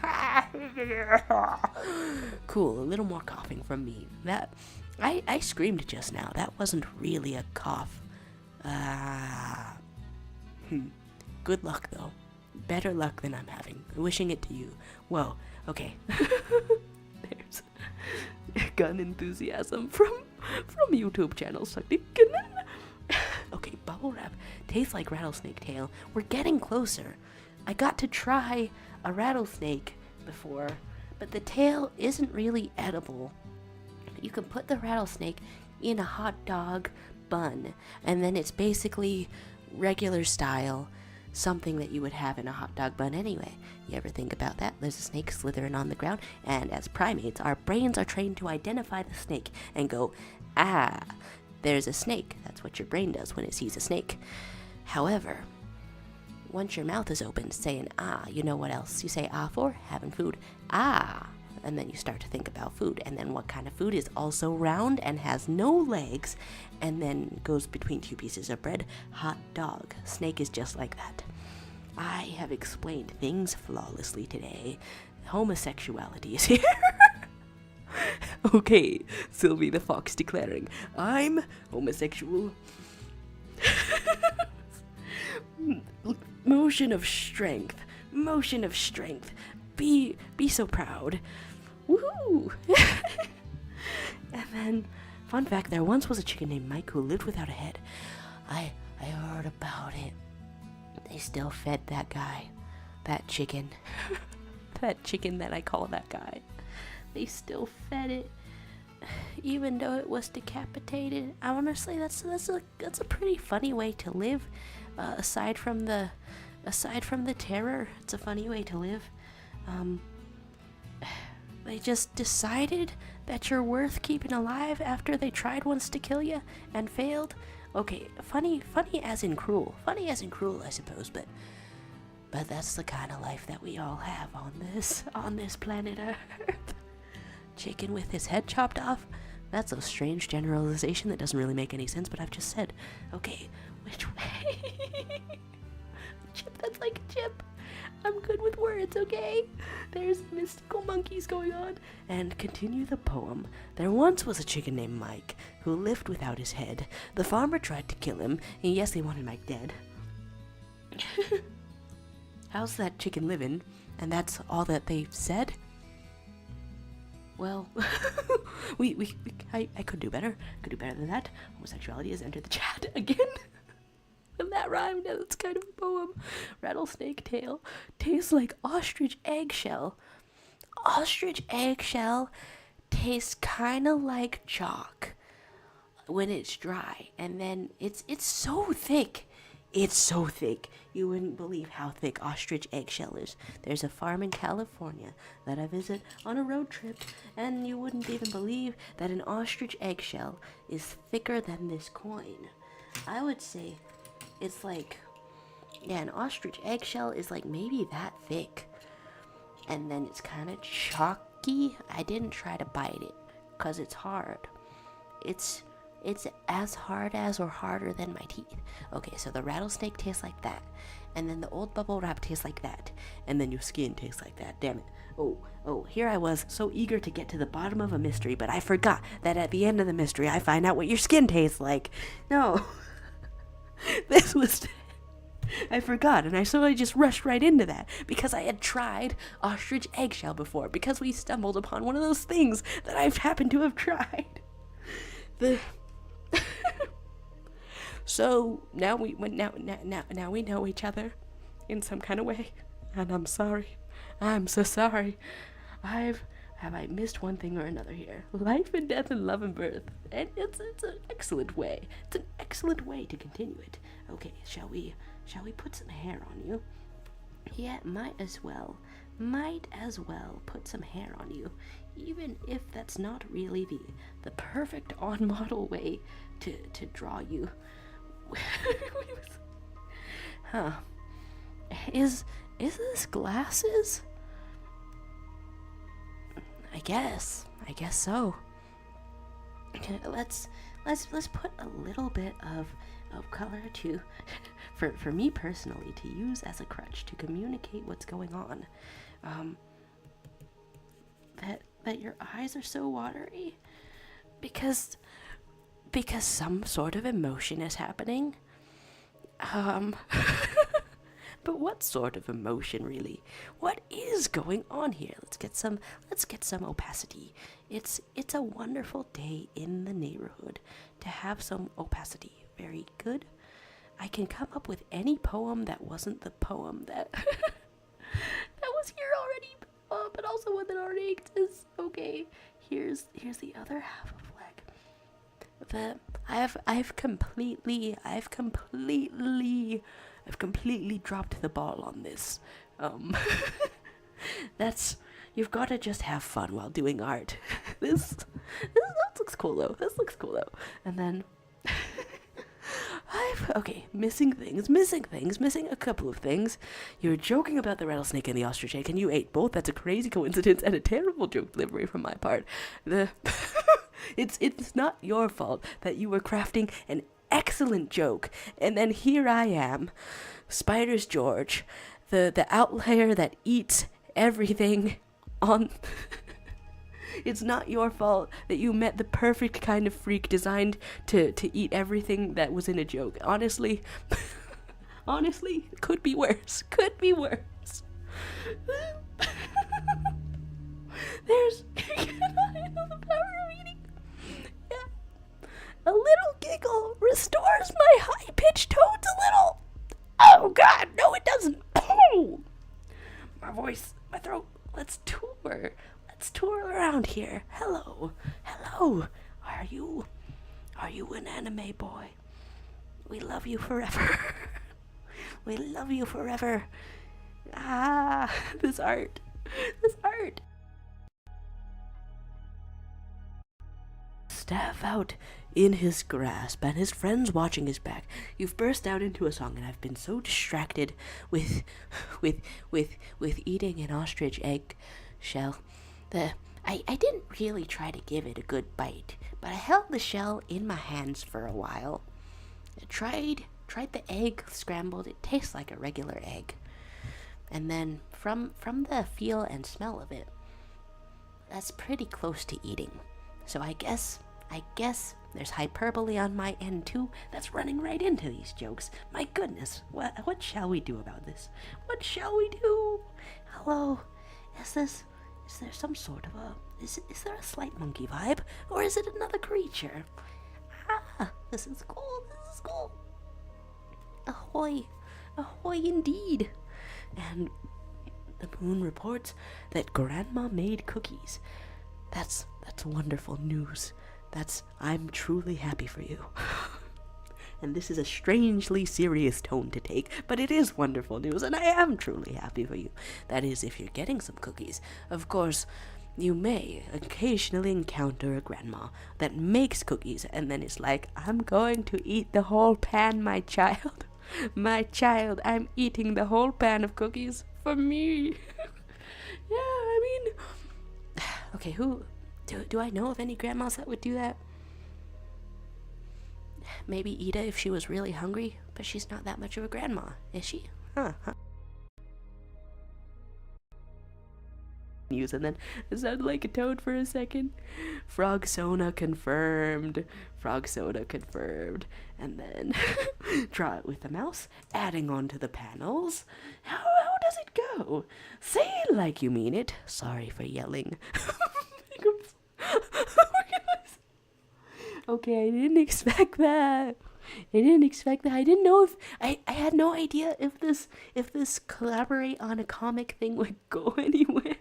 cool, a little more coughing from me. That I screamed just now. That wasn't really a cough. Good luck though. Better luck than I'm having. Wishing it to you. Whoa, okay. There's gun enthusiasm from YouTube channel sucking. Okay, bubble wrap tastes like rattlesnake tail. We're getting closer. I got to try a rattlesnake before, but the tail isn't really edible. You can put the rattlesnake in a hot dog bun, and then it's basically regular style, something that you would have in a hot dog bun anyway. You ever think about that? There's a snake slithering on the ground, and as primates, our brains are trained to identify the snake and go, ah, there's a snake. That's what your brain does when it sees a snake. However, once your mouth is open saying, ah, you know what else you say ah for? Having food. Ah. And then you start to think about food, and then what kind of food is also round and has no legs, and then goes between two pieces of bread? Hot dog. Snake is just like that. I have explained things flawlessly today. Homosexuality is here. Okay, Sylvie the Fox declaring, I'm homosexual. Motion of strength. Motion of strength. Be so proud. Woohoo! And then, fun fact, there once was a chicken named Mike who lived without a head. I heard about it. They still fed that guy. That chicken. That chicken that I call that guy. They still fed it, even though it was decapitated. Honestly, that's a pretty funny way to live. Aside from the terror, it's a funny way to live. They just decided that you're worth keeping alive after they tried once to kill you and failed. Okay, funny as in cruel. Funny as in cruel, I suppose, but that's the kind of life that we all have on this planet Earth. Chicken with his head chopped off? That's a strange generalization that doesn't really make any sense, but I've just said. Okay, which way? Chip, that's like a chip. I'm good with words, okay? There's mystical monkeys going on. And continue the poem. There once was a chicken named Mike who lived without his head. The farmer tried to kill him, and yes, they wanted Mike dead. How's that chicken living? And that's all that they said? Well, I could do better. Could do better than that. Homosexuality has entered the chat again. And that rhymed, and it's kind of a poem. Rattlesnake tail tastes like ostrich eggshell. Ostrich eggshell tastes kind of like chalk when it's dry, and then it's so thick. It's so thick. You wouldn't believe how thick ostrich eggshell is. There's a farm in California that I visit on a road trip, and you wouldn't even believe that an ostrich eggshell is thicker than this coin. I would say it's like, yeah, an ostrich eggshell is like maybe that thick. And then it's kind of chalky. I didn't try to bite it because it's hard. It's as hard as or harder than my teeth. Okay, so the rattlesnake tastes like that. And then the old bubble wrap tastes like that. And then your skin tastes like that. Damn it. Oh, here I was so eager to get to the bottom of a mystery, but I forgot that at the end of the mystery I find out what your skin tastes like. No. I forgot, and I just rushed right into that because I had tried ostrich eggshell before, because we stumbled upon one of those things that I've happened to have tried. So now we know each other in some kind of way, and I'm sorry. I'm so sorry. Have I missed one thing or another here? Life and death and love and birth. And it's an excellent way. It's an excellent way to continue it. Okay, shall we put some hair on you? Yeah, might as well put some hair on you, even if that's not really the perfect on model way to draw you. Huh. Is this glasses? I guess so. Okay, let's put a little bit of color to for me personally to use as a crutch to communicate what's going on. That your eyes are so watery because some sort of emotion is happening. But what sort of emotion, really? What is going on here? Let's get some opacity. It's a wonderful day in the neighborhood to have some opacity. Very good. I can come up with any poem that wasn't the poem that that was here already, but also one that already exists. Okay, here's the other half of flag. I've completely dropped the ball on this. That's you've got to just have fun while doing art. That looks cool though. And then missing a couple of things. You were joking about the rattlesnake and the ostrich egg, and you ate both. That's a crazy coincidence and a terrible joke delivery from my part. It's not your fault that you were crafting an excellent joke, and then here I am, Spiders George, the outlier that eats everything on. It's not your fault that you met the perfect kind of freak designed to eat everything that was in a joke. Honestly, could be worse. There's the power of eating. Yeah. A little giggle restores my high-pitched tones a little. Oh God, no it doesn't. Oh! My voice, my throat. Let's tour around here. Hello. Are you an anime boy? We love you forever. Ah, this art. Staff out in his grasp and his friends watching his back. You've burst out into a song, and I've been so distracted with eating an ostrich egg shell that I didn't really try to give it a good bite, but I held the shell in my hands for a while. I tried the egg scrambled. It tastes like a regular egg. And then from the feel and smell of it, that's pretty close to eating. So I guess there's hyperbole on my end too that's running right into these jokes. My goodness, what shall we do about this? What shall we do? Hello, is there some sort of is there a slight monkey vibe, or is it another creature? Ah, this is cool. Ahoy indeed. And the moon reports that Grandma made cookies. That's wonderful news. I'm truly happy for you. And this is a strangely serious tone to take, but it is wonderful news, and I am truly happy for you. That is, if you're getting some cookies. Of course, you may occasionally encounter a grandma that makes cookies, and then it's like, I'm going to eat the whole pan, my child. My child, I'm eating the whole pan of cookies for me. Yeah, I mean... Okay, who... Do I know of any grandmas that would do that? Maybe Ida if she was really hungry, but she's not that much of a grandma, is she? Huh. And then it sounded like a toad for a second. Frog Sona confirmed. And then draw it with the mouse, adding onto the panels. How does it go? Say it like you mean it. Sorry for yelling. Okay, I didn't expect that. I didn't know if I had no idea if this collaborate on a comic thing would go anywhere.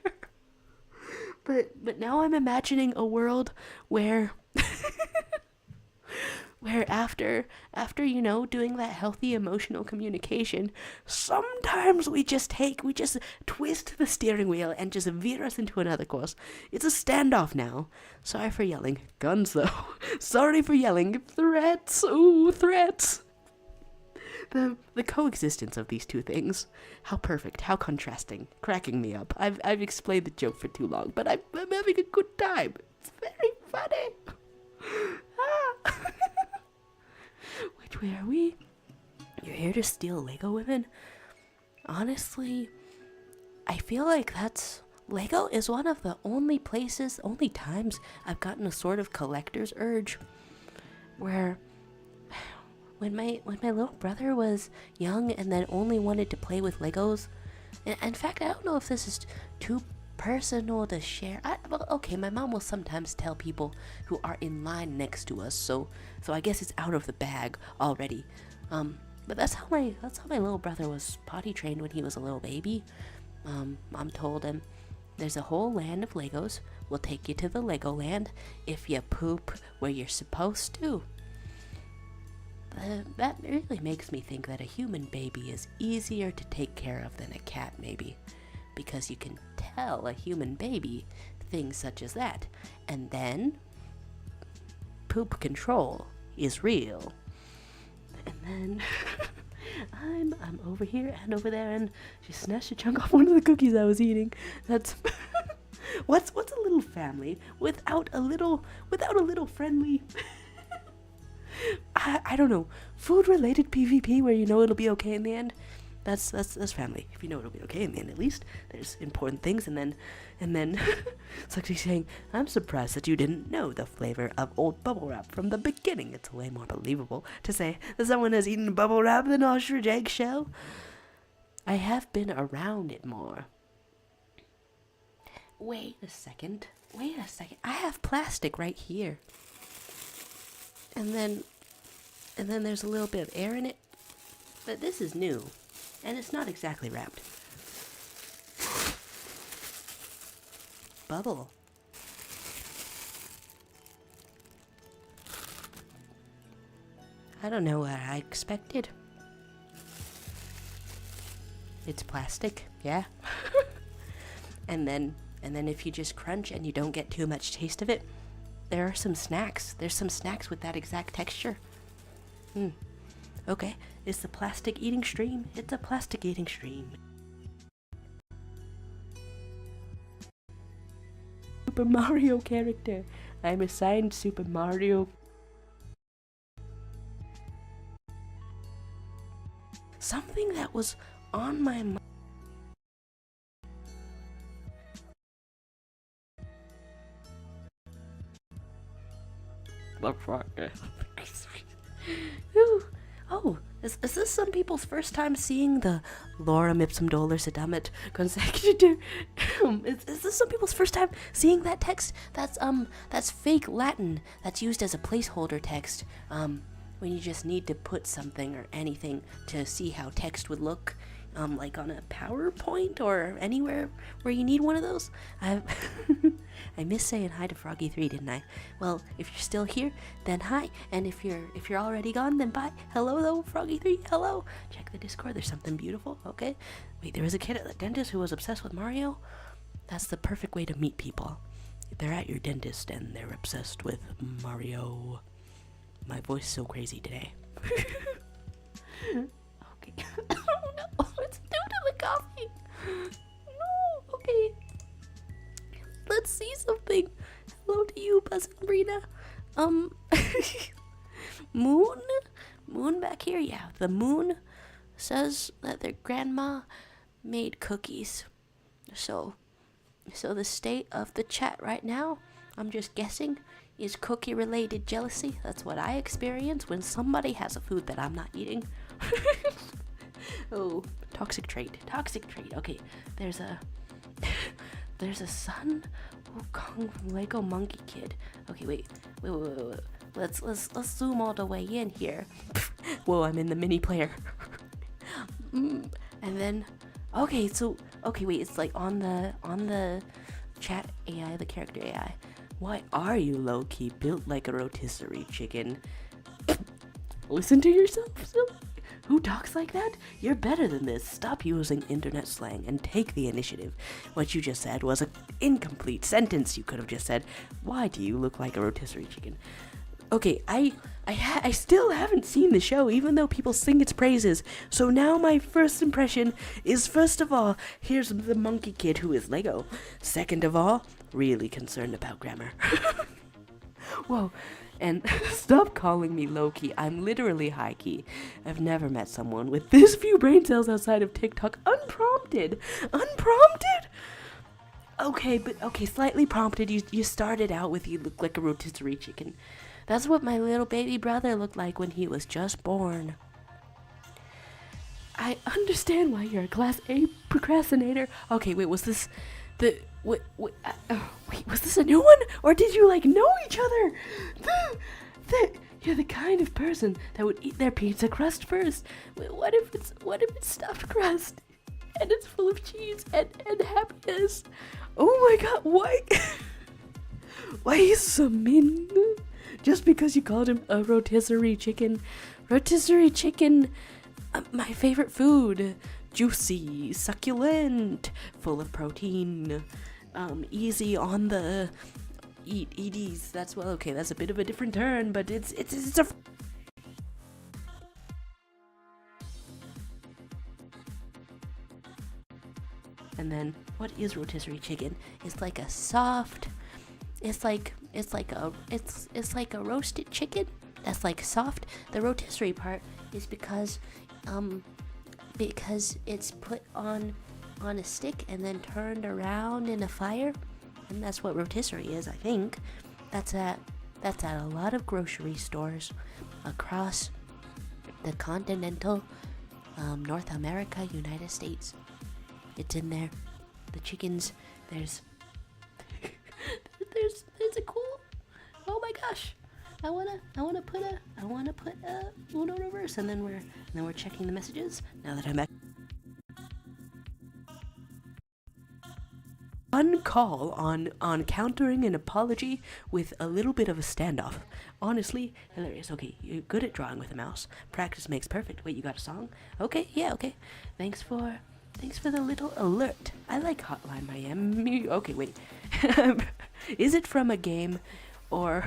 But now I'm imagining a world where after you know, doing that healthy emotional communication, sometimes we just twist the steering wheel and just veer us into another course. It's a standoff now. Sorry for yelling. Guns though. Sorry for yelling. Threats. Ooh, threats. The coexistence of these two things. How perfect, how contrasting, cracking me up. I've explained the joke for too long, but I'm having a good time. It's very funny. Which way are we? You're here to steal Lego women? Honestly, I feel like Lego is one of the only times I've gotten a sort of collector's urge, where when my little brother was young and then only wanted to play with Legos. In fact, I don't know if this is too personal to share. Well, okay, my mom will sometimes tell people who are in line next to us, so I guess it's out of the bag already. But that's how my little brother was potty trained when he was a little baby. Mom told him, "There's a whole land of Legos. We'll take you to the Lego land if you poop where you're supposed to." That really makes me think that a human baby is easier to take care of than a cat, maybe. Because you can tell a human baby things such as that. And then, poop control is real. And then, I'm over here and over there, and she snatched a chunk off one of the cookies I was eating. That's... what's a little family without a little friendly... I don't know, food-related PvP where you know it'll be okay in the end. That's family. If you know it'll be okay in the end, at least there's important things. And then it's like she's saying, "I'm surprised that you didn't know the flavor of old bubble wrap from the beginning." It's way more believable to say that someone has eaten bubble wrap than ostrich eggshell. I have been around it more. Wait a second. I have plastic right here. And then there's a little bit of air in it. But this is new. And it's not exactly wrapped. Bubble. I don't know what I expected. It's plastic, yeah. And then if you just crunch and you don't get too much taste of it, there are some snacks. There's some snacks with that exact texture. Okay, it's the plastic eating stream. It's a plastic eating stream. Super Mario character. I'm assigned Super Mario. Something that was on my mind. Oh, is this some people's first time seeing the Lorem Ipsum Dolor Sedamet Consecutor? Is this some people's first time seeing that text? That's fake Latin that's used as a placeholder text. When you just need to put something or anything to see how text would look. Like on a PowerPoint or anywhere where you need one of those. I missed saying hi to Froggy3, didn't I? Well, if you're still here, then hi, and if you're already gone, then bye. Hello though, Froggy3, hello. Check the Discord, there's something beautiful, okay? Wait, there was a kid at the dentist who was obsessed with Mario? That's the perfect way to meet people. They're at your dentist and they're obsessed with Mario. My voice is so crazy today. Okay. Oh no, it's due to the coffee. No, okay. Let's see something. Hello to you, Buzz and Brina. Moon back here? Yeah, the moon says that their grandma made cookies. So the state of the chat right now, I'm just guessing, is cookie-related jealousy. That's what I experience when somebody has a food that I'm not eating. Oh, toxic trait. Okay, there's a Sun Wukong Lego Monkey Kid. Okay, wait. Let's zoom all the way in here. Whoa, I'm in the mini player. And then, okay, wait, it's like on the chat AI, the character AI. Why are you low-key built like a rotisserie chicken? Listen to yourself, silly. Who talks like that? You're better than this. Stop using internet slang and take the initiative. What you just said was an incomplete sentence. You could have just said, why do you look like a rotisserie chicken? Okay, I still haven't seen the show, even though people sing its praises. So now my first impression is, first of all, here's the monkey kid who is Lego. Second of all, really concerned about grammar. Whoa. And stop calling me low-key. I'm literally high-key. I've never met someone with this few brain cells outside of TikTok unprompted. Unprompted? Okay, slightly prompted. You started out with you look like a rotisserie chicken. That's what my little baby brother looked like when he was just born. I understand why you're a class A procrastinator. Okay, wait, was this wait, was this a new one? Or did you, know each other? You're the kind of person that would eat their pizza crust first. What if it's stuffed crust? And it's full of cheese and happiness. Oh my god, why? Why are you so mean? Just because you called him a rotisserie chicken. Rotisserie chicken, my favorite food. Juicy, succulent, full of protein, easy on the EDs. That's that's a bit of a different turn, but it's a. And then, what is rotisserie chicken? It's like a soft. It's like a roasted chicken that's like soft. The rotisserie part is because it's put on a stick and then turned around in a fire, and that's what rotisserie is. I think that's at a lot of grocery stores across the continental North America, United States. It's in there. The chickens. There's a cool. Oh my gosh. I wanna put a Uno reverse, and then we're checking the messages now that I'm back. One call on countering an apology with a little bit of a standoff. Honestly, hilarious. Okay, you're good at drawing with a mouse. Practice makes perfect. Wait, you got a song? Okay, yeah, okay. Thanks for the little alert. I like Hotline Miami. Okay, wait. Is it from a game, or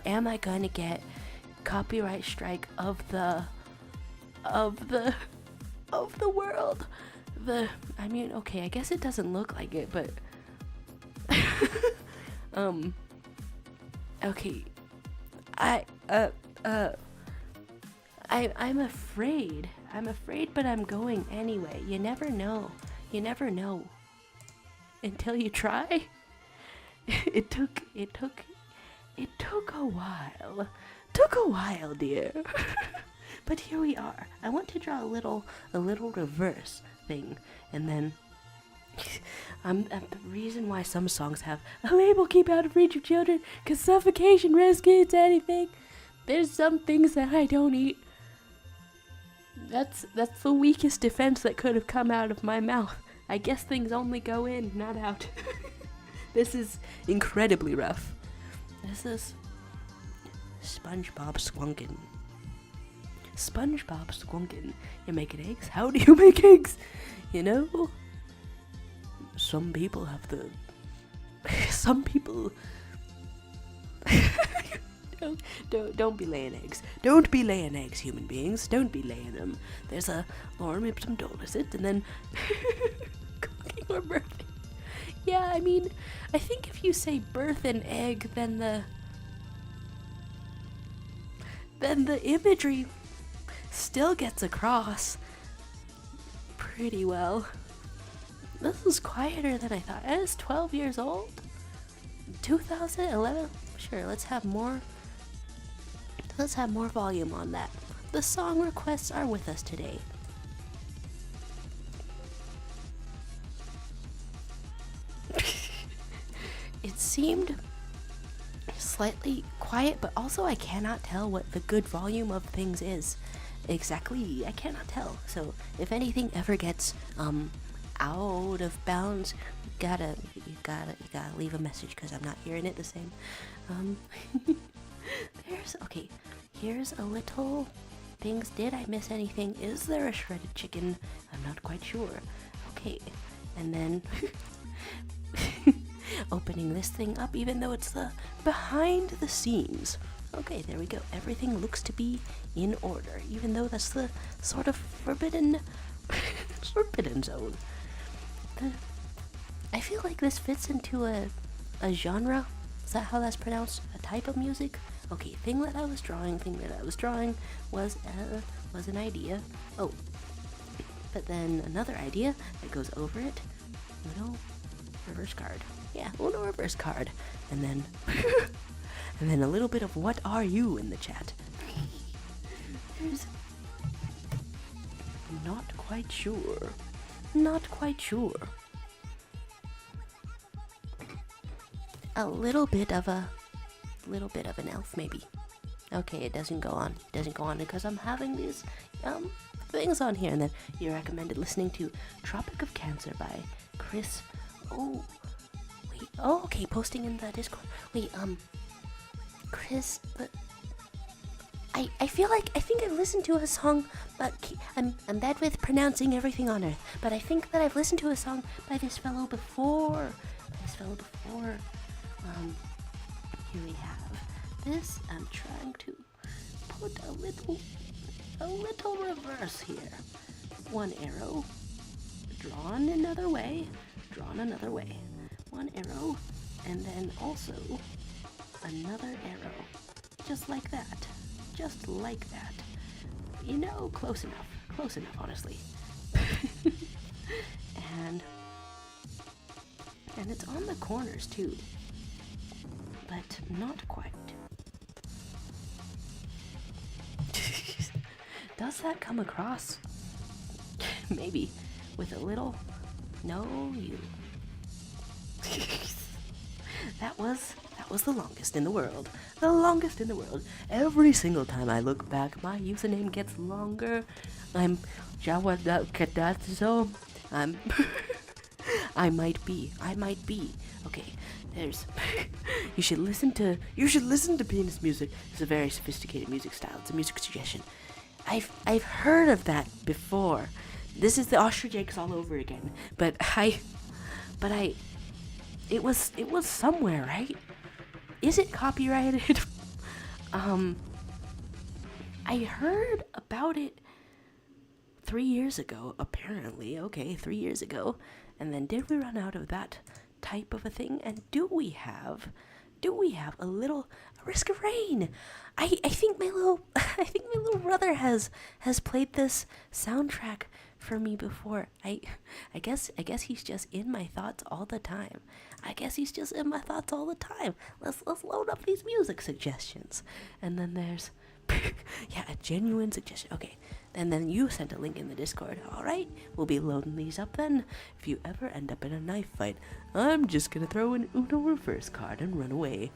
am I gonna get copyright strike of the world? Okay, I guess it doesn't look like it, but okay. I'm afraid. But I'm going anyway. You never know. Until you try. It took a while. Dear. But here we are. I want to draw a little reverse thing, and then the reason why some songs have a label keep out of reach of children, 'cause suffocation risks anything. There's some things that I don't eat. That's the weakest defense that could have come out of my mouth. I guess things only go in, not out. This is incredibly rough. This is SpongeBob Squunkin. You're making eggs? How do you make eggs? Some people have the... Some people... Don't be laying eggs. Don't be laying eggs, human beings. Don't be laying them. There's a lorem ipsum dolisit, and then cooking or birthing. Yeah, I mean, I think if you say birth and egg, then the imagery still gets across pretty well. This is quieter than I thought. It is 12 years old. 2011. Sure, let's have more volume on that. The song requests are with us today. It seemed slightly quiet, but also I cannot tell what the good volume of things is. Exactly, I cannot tell. So if anything ever gets out of bounds, you gotta leave a message, because I'm not hearing it the same. here's a little things. Did I miss anything? Is there a shredded chicken? I'm not quite sure. Okay, and then opening this thing up, even though it's the behind the scenes. Okay, there we go. Everything looks to be in order, even though that's the sort of forbidden zone. I feel like this fits into a genre. Is that how that's pronounced? A type of music? Okay, thing that I was drawing was an idea. Oh, but then another idea that goes over it. Uno reverse card. Yeah, Uno reverse card. And then and then a little bit of what are you in the chat. There's not quite sure. Not quite sure. A little bit of an elf, maybe. Okay, it doesn't go on. Because I'm having these things on here. And then you recommended listening to Tropic of Cancer by Chris. Oh, wait. Oh, okay, posting in the Discord. Wait, Chris, but I think I've listened to a song, but I'm bad with pronouncing everything on earth. But I think that I've listened to a song by this fellow before. Here we have this. I'm trying to put a little reverse here. One arrow, drawn another way. One arrow, and then also another arrow. Just like that. You know, close enough, honestly. and it's on the corners too, but not quite. Does that come across? Maybe with a little. No, you. That was the longest in the world. Every single time I look back, my username gets longer. I'm Jawadakadazo. I might be. Okay, there's you should listen to penis music. It's a very sophisticated music style. It's a music suggestion. I've heard of that before. This is the ostrich eggs all over again. But it was somewhere, right? Is it copyrighted? I heard about it 3 years ago, apparently. Okay, 3 years ago. And then did we run out of that type of a thing? And do we have a Risk of Rain? I think my little brother has played this soundtrack for me before. I guess he's just in my thoughts all the time. Let's load up these music suggestions. And then there's a genuine suggestion. Okay. And then you sent a link in the Discord. All right, we'll be loading these up then. If you ever end up in a knife fight, I'm just gonna throw an Uno reverse card and run away.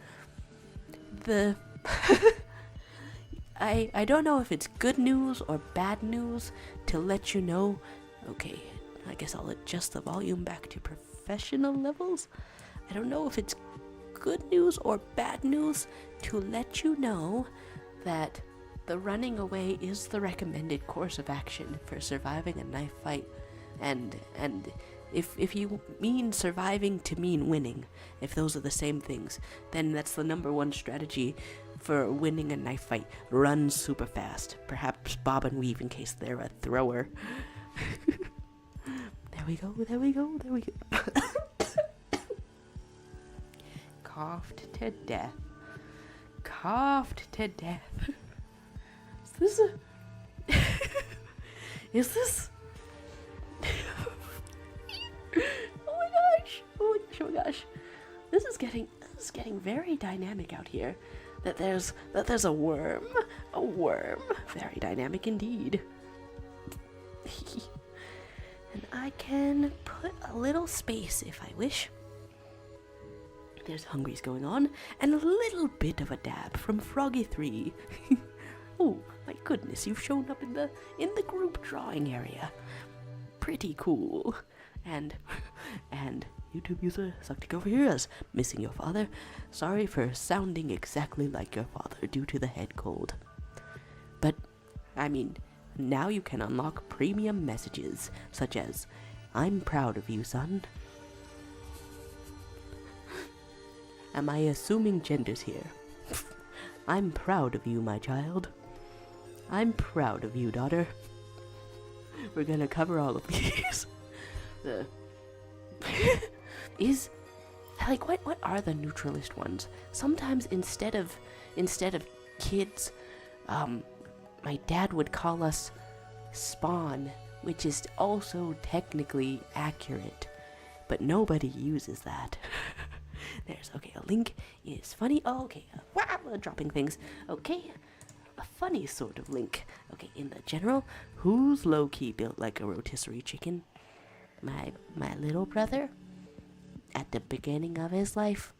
I don't know if it's good news or bad news to let you know. Okay, I guess I'll adjust the volume back to professional levels. I don't know if it's good news or bad news to let you know that the running away is the recommended course of action for surviving a knife fight. And if you mean surviving to mean winning, if those are the same things, then that's the number one strategy for winning a knife fight. Run super fast. Perhaps bob and weave in case they're a thrower. There we go. Coughed to death. Is this oh my gosh. This is getting very dynamic out here. That there's a worm. Very dynamic indeed. And I can put a little space if I wish. There's hungries going on, and a little bit of a dab from Froggy3. Oh my goodness, you've shown up in the group drawing area. Pretty cool. And YouTube user Suctic over here is missing your father. Sorry for sounding exactly like your father due to the head cold. I mean, now you can unlock premium messages, such as, "I'm proud of you, son." Am I assuming genders here? "I'm proud of you, my child." "I'm proud of you, daughter." We're gonna cover all of these. Is like what are the neutralist ones? Sometimes instead of kids, my dad would call us spawn, which is also technically accurate, but nobody uses that. There's okay. A link is funny. Oh, okay. Wow, dropping things. Okay. A funny sort of link. Okay, in the general, who's low-key built like a rotisserie chicken? My little brother? At the beginning of his life?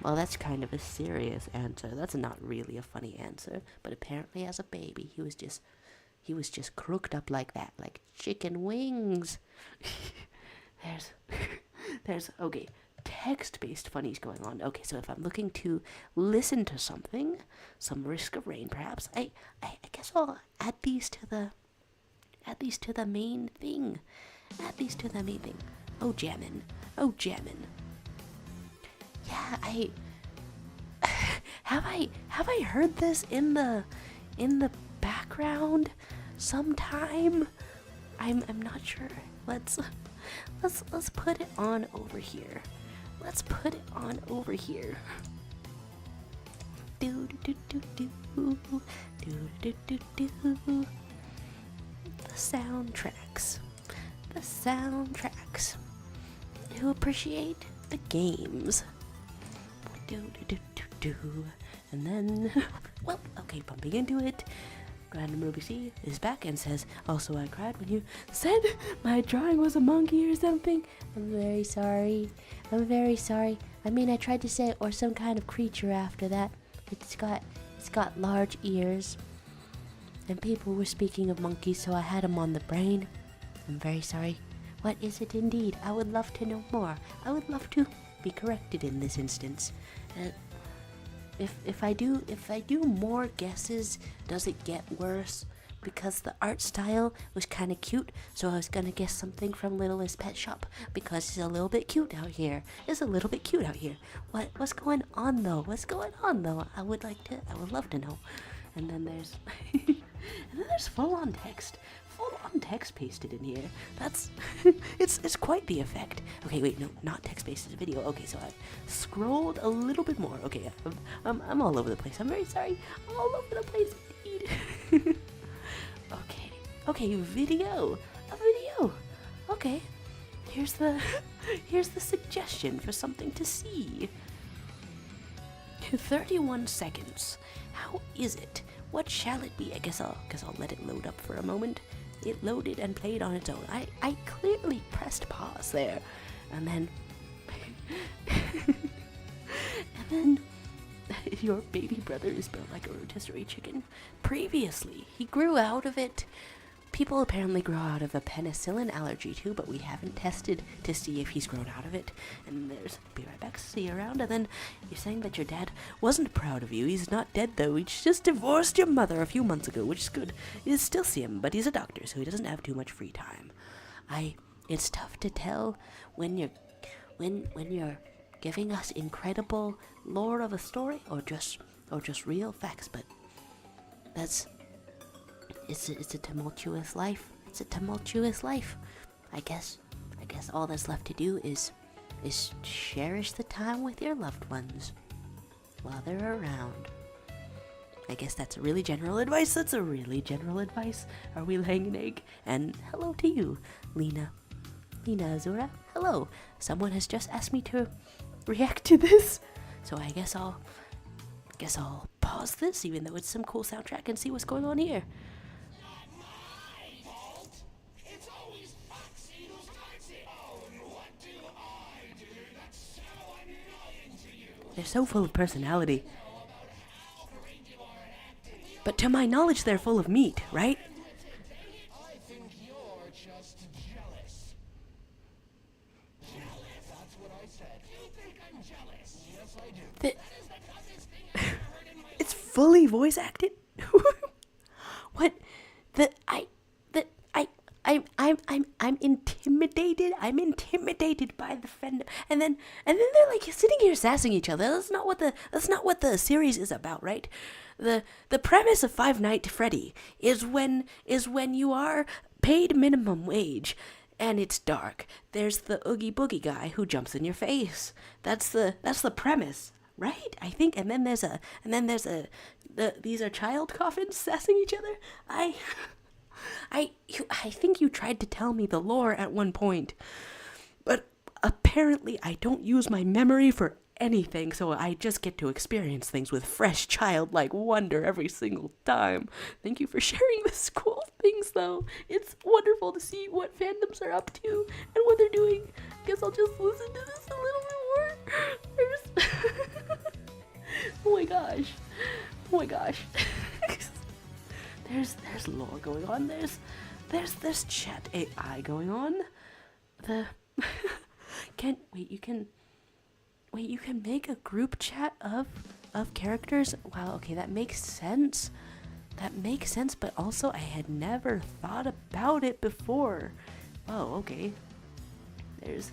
Well, that's kind of a serious answer. That's not really a funny answer. But apparently as a baby, he was just crooked up like that, like chicken wings. There's okay, text-based funnies going on. Okay, so if I'm looking to listen to something, some Risk of Rain perhaps, I guess I'll add these to the main thing. Oh jammin'. Yeah, have I heard this in the background sometime? I'm not sure. Let's put it on over here. Do do do do do. The soundtracks. Who appreciate the games. And then, well, okay, bumping into it. Random Ruby C is back and says, "Also, I cried when you said my drawing was a monkey or something. I'm very sorry. I mean, I tried to say, or some kind of creature after that. It's got large ears. And people were speaking of monkeys, so I had them on the brain. I'm very sorry. What is it indeed? I would love to know more. I would love to be corrected in this instance. If I do more guesses, does it get worse? Because the art style was kind of cute, so I was gonna guess something from Littlest Pet Shop because it's a little bit cute out here. What's going on though? I would love to know. And then there's full-on text pasted in here. That's it's quite the effect. Okay, wait, no, not text pasted video. Okay, so I've scrolled a little bit more. Okay, I'm all over the place. I'm very sorry. All over the place indeed. Okay, a video. Okay, here's the suggestion for something to see. 31 seconds. How is it? What shall it be? I guess I'll let it load up for a moment. It loaded and played on its own. I clearly pressed pause there. And then your baby brother is built like a rotisserie chicken. Previously, he grew out of it. People apparently grow out of a penicillin allergy too, but we haven't tested to see if he's grown out of it. And there's, be right back, see you around. And then you're saying that your dad wasn't proud of you. He's not dead though. He just divorced your mother a few months ago, which is good. You still see him, but he's a doctor, so he doesn't have too much free time. It's tough to tell when you're giving us incredible lore of a story or just real facts, but it's a tumultuous life. I guess all that's left to do is cherish the time with your loved ones while they're around. I guess that's a really general advice. Are we laying an egg? And hello to you, Lena Azura. Hello. Someone has just asked me to react to this, so I guess I'll pause this, even though it's some cool soundtrack, and see what's going on here. They're so full of personality. But to my knowledge, they're full of meat, right? I think you're just jealous. That's what I said. You think I'm jealous? Yes, I do. That is the toughest thing I've ever heard in my life. It's fully voice acted? What? I'm intimidated by the fandom. And then they're like sitting here sassing each other. That's not what the series is about, right? The premise of Five Nights at Freddy is when you are paid minimum wage and it's dark. There's the Oogie Boogie guy who jumps in your face. That's the premise, right? I think. And then there's these are child coffins sassing each other. I think you tried to tell me the lore at one point, but apparently I don't use my memory for anything, so I just get to experience things with fresh childlike wonder every single time. Thank you for sharing the cool things, though. It's wonderful to see what fandoms are up to and what they're doing. Guess I'll just listen to this a little bit more. Oh my gosh. There's lore going on. There's chat AI going on. You can make a group chat of characters. Wow, okay, that makes sense. But also I had never thought about it before. Oh, okay. There's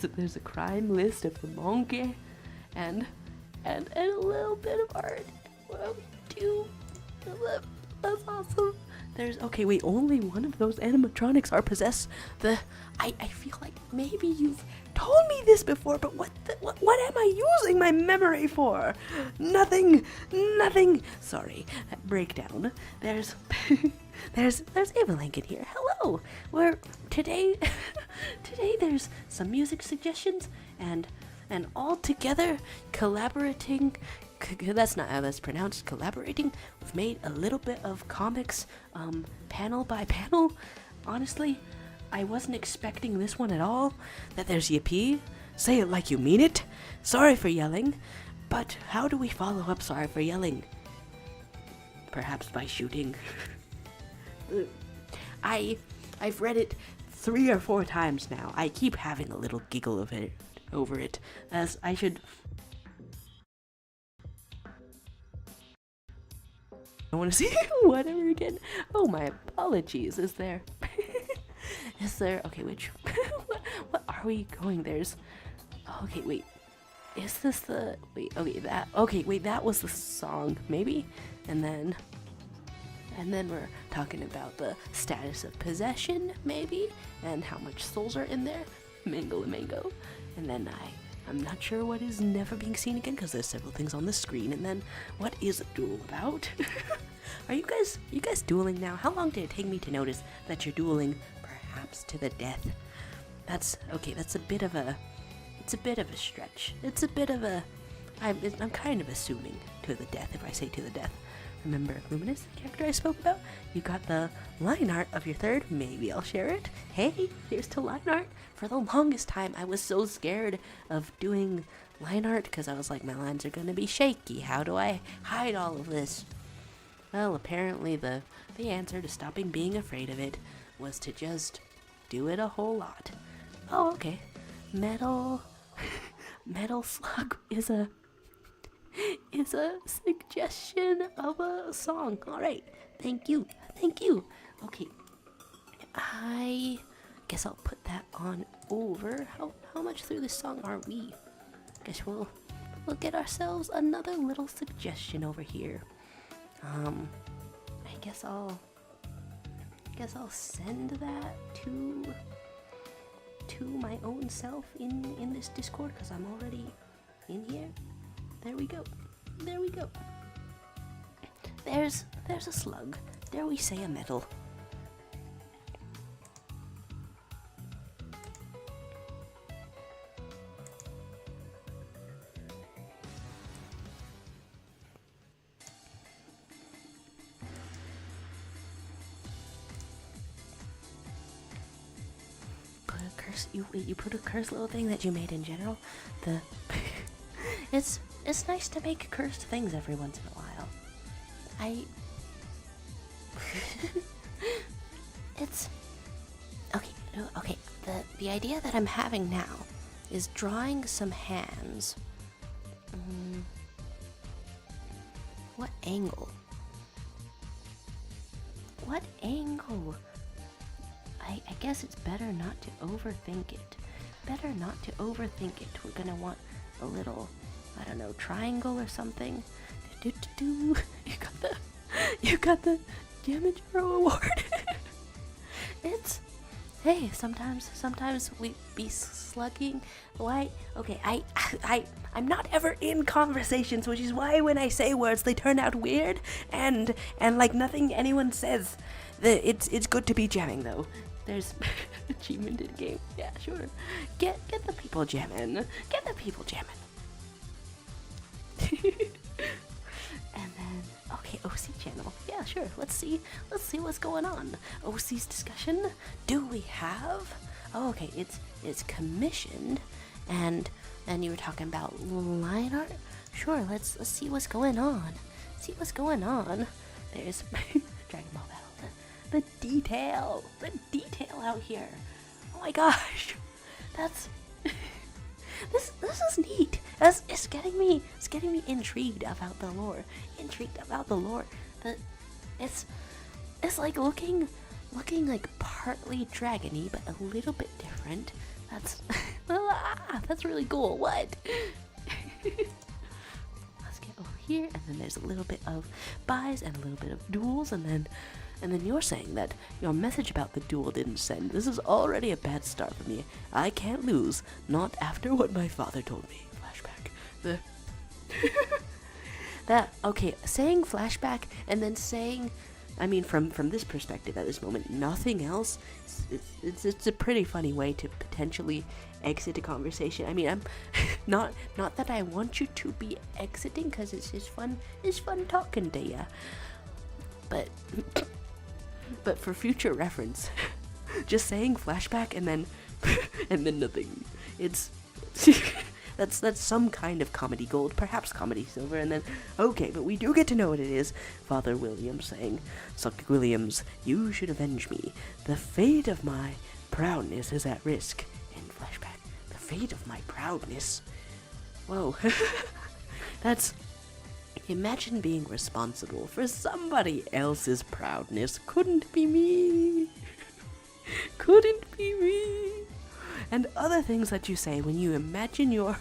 a crime list of the monkey and a little bit of art. Well, too. That's awesome. Only one of those animatronics are possessed. I feel like maybe you've told me this before, but what am I using my memory for? Nothing. Sorry. Breakdown. There's Evelyn in here. Hello. Today there's some music suggestions and all together collaborating. That's not how that's pronounced. Collaborating. We've made a little bit of comics, panel by panel. Honestly, I wasn't expecting this one at all. That there's Yippee. Say it like you mean it. Sorry for yelling. But how do we follow up sorry for yelling? Perhaps by shooting. I've read it 3 or 4 times now. I keep having a little giggle of it over it, as I should. I want to see whatever again. Oh, my apologies. Is there? Okay, which? what are we going? Okay, wait. Is this the? Wait. Okay, wait. That was the song, maybe. And then we're talking about the status of possession, maybe, and how much souls are in there. Mango. And then I'm not sure what is never being seen again because there's several things on the screen. And then what is a duel about? Are you guys dueling now? How long did it take me to notice that you're dueling, perhaps to the death? That's okay. That's a bit of a stretch. It's a bit of a. I'm kind of assuming to the death if I say to the death. Remember Luminous, the character I spoke about? You got the line art of your third. Maybe I'll share it. Hey, here's to line art. For the longest time, I was so scared of doing line art because I was like, my lines are gonna be shaky. How do I hide all of this? Well, apparently the answer to stopping being afraid of it was to just do it a whole lot. Oh, okay. Metal Slug is a suggestion of a song. All right. Thank you. Okay. I guess I'll put that on over. How much through this song are we? Guess we'll get ourselves another little suggestion over here. I guess I'll send that to my own self in this Discord because I'm already in here. There we go. There's a slug. Dare we say a metal? Put a curse. You put a curse little thing that you made in general. It's nice to make cursed things every once in a while. It's okay. The idea that I'm having now is drawing some hands. What angle? I guess it's better not to overthink it. Better not to overthink it. We're gonna want a little, I don't know, triangle or something. You got the Damagero award. It's, hey, sometimes we be slugging. Why? Okay, I'm not ever in conversations, which is why when I say words, they turn out weird and like nothing anyone says. It's good to be jamming though. There's achievement in game. Yeah, sure. Get the people jamming. Get the people jamming. And then, okay, OC channel. Yeah, sure. Let's see what's going on. OC's discussion. Do we have? Oh, okay. It's commissioned, and you were talking about line art. Sure. Let's see what's going on. See what's going on. There's Dragon Ball Battle. The detail out here. Oh my gosh, that's this is neat. It's getting me intrigued about the lore. It's like looking like partly dragony, but a little bit different. That's really cool. What? Let's get over here, and then there's a little bit of buys and a little bit of duels, and then you're saying that your message about the duel didn't send. This is already a bad start for me. I can't lose, not after what my father told me. Flashback. Okay, saying flashback and then saying, I mean, from this perspective at this moment, nothing else. It's a pretty funny way to potentially exit a conversation. I mean, I'm not that I want you to be exiting, because it's fun talking to ya. But for future reference, just saying flashback and then nothing. It's that's some kind of comedy gold, perhaps comedy silver, and then okay, but we do get to know what it is. Father William saying, "Suck Williams, you should avenge me. The fate of my proudness is at risk." In flashback, the fate of my proudness. Whoa, that's. Imagine being responsible for somebody else's proudness. Couldn't be me. Couldn't be me. And other things that you say when you imagine your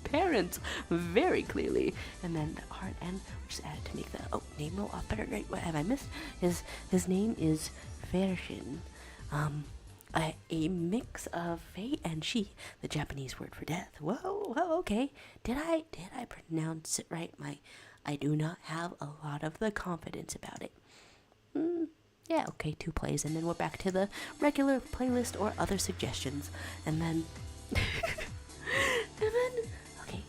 parents very clearly. And then the art and just added to make the name roll off better. Great. What have I missed? His name is Fershin. A mix of fate and she, the Japanese word for death. Whoa, okay. Did I pronounce it right? I do not have a lot of the confidence about it. Yeah, okay, 2 plays, and then we're back to the regular playlist or other suggestions, and then, okay,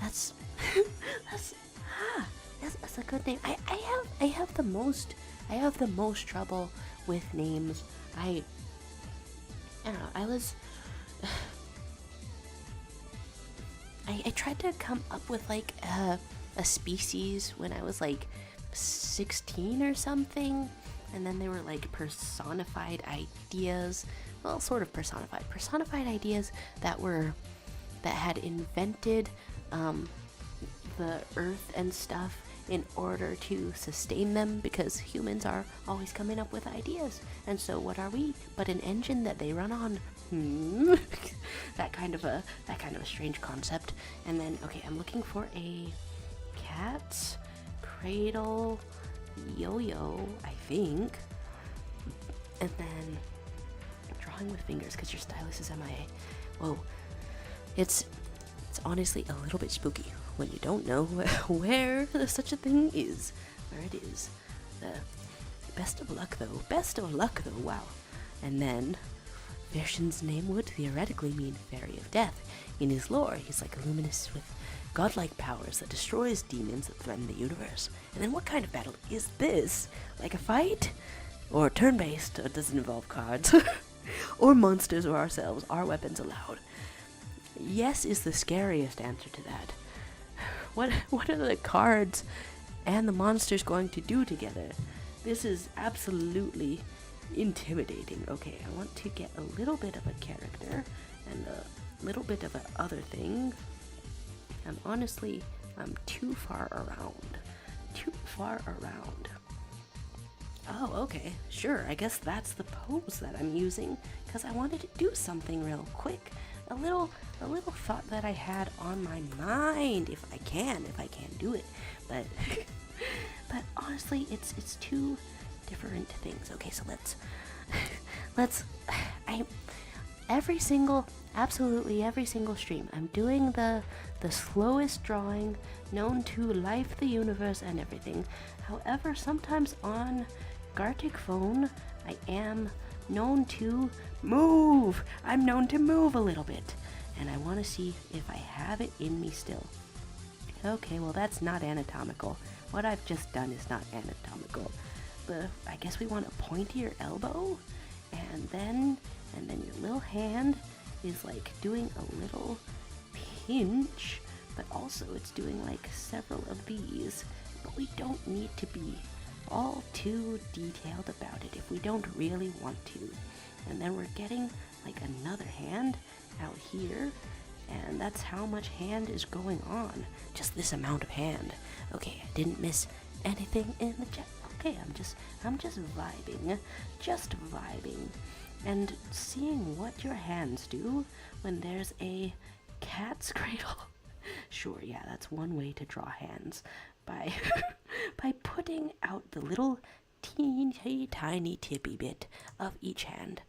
that's a good name. I have the most trouble with names. I don't know. I tried to come up with like a species when I was like 16 or something, and then they were like personified ideas. Well, sort of personified ideas that had invented the earth and stuff in order to sustain them, because humans are always coming up with ideas. And so what are we but an engine that they run on? that kind of a strange concept. And then okay, I'm looking for a cat's cradle yo-yo, I think. And then drawing with fingers because your stylus is MIA. Whoa. It's honestly a little bit spooky when you don't know where such a thing is. Where it is. Best of luck though. Wow. And then Vershin's name would theoretically mean Fairy of Death. In his lore, he's like a luminous with godlike powers that destroys demons that threaten the universe. And then what kind of battle is this? Like a fight? Or turn-based? It doesn't involve cards. Or monsters or ourselves. Are weapons allowed? Yes is the scariest answer to that. What are the cards and the monsters going to do together? This is absolutely intimidating. Okay, I want to get a little bit of a character and a little bit of a other thing. I'm too far around. Oh, okay, sure, I guess that's the pose that I'm using, because I wanted to do something real quick. A little thought that I had on my mind, if I can do it. But, but honestly, it's two different things. Okay, so absolutely every single stream, I'm doing the slowest drawing known to life, the universe, and everything. However, sometimes on Gartic phone, I am known to move. I'm known to move a little bit, and I want to see if I have it in me still. Okay, well that's not anatomical. What I've just done is not anatomical. I guess we want a pointier elbow, and then your little hand is like doing a little pinch, but also it's doing like several of these. But we don't need to be all too detailed about it if we don't really want to. And then we're getting like another hand out here, and that's how much hand is going on. Just this amount of hand. Okay, I didn't miss anything in the chat. Okay, I'm just vibing, and seeing what your hands do when there's a cat's cradle. Sure, yeah, that's one way to draw hands, by by putting out the little teeny tiny tippy bit of each hand.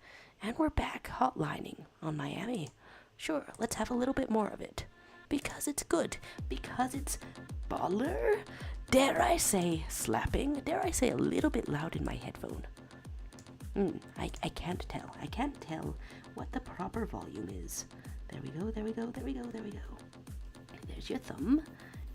And we're back hotlining on Miami. Sure, let's have a little bit more of it. Because it's good. Because it's baller. Dare I say slapping? Dare I say a little bit loud in my headphone? I can't tell. I can't tell what the proper volume is. There we go. There's your thumb.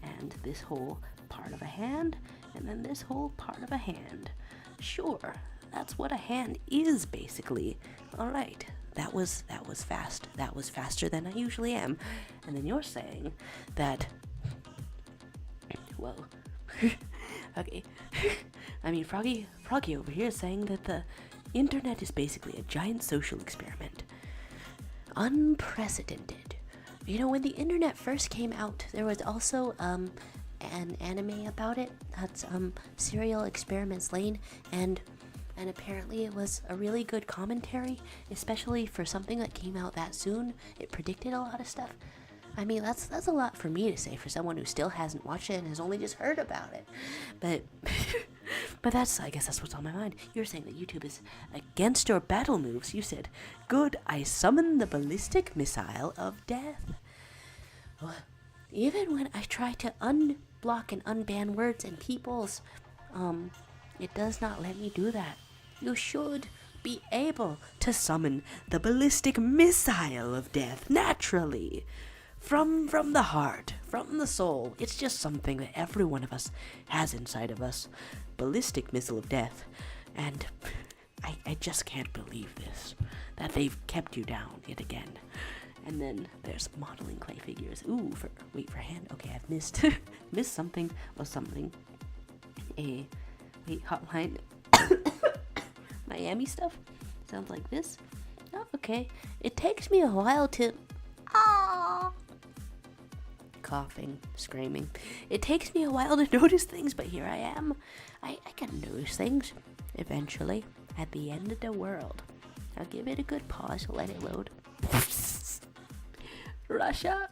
And this whole part of a hand. And then this whole part of a hand. Sure, that's what a hand is, basically. Alright, that was fast. That was faster than I usually am. And then you're saying that... Whoa. Okay. I mean, Froggy over here is saying that the internet is basically a giant social experiment. Unprecedented. You know, when the internet first came out, there was also, an anime about it. That's, Serial Experiments Lane, and apparently it was a really good commentary, especially for something that came out that soon. It predicted a lot of stuff. I mean, that's a lot for me to say for someone who still hasn't watched it and has only just heard about it. But but I guess that's what's on my mind. You're saying that YouTube is against your battle moves. You said, "Good, I summon the ballistic missile of death." Well, even when I try to unblock and unban words and peoples, it does not let me do that. You should be able to summon the ballistic missile of death naturally. From the heart, from the soul. It's just something that every one of us has inside of us. Ballistic missile of death. And I just can't believe this. That they've kept you down yet again. And then there's modeling clay figures. Ooh, wait for hand. Okay, I've missed something or something. Wait, hotline. Miami stuff? Sounds like this. Oh, okay. It takes me a while to... Coughing, screaming. It takes me a while to notice things, but here I am. I can notice things eventually at the end of the world. I'll give it a good pause, let it load. Russia.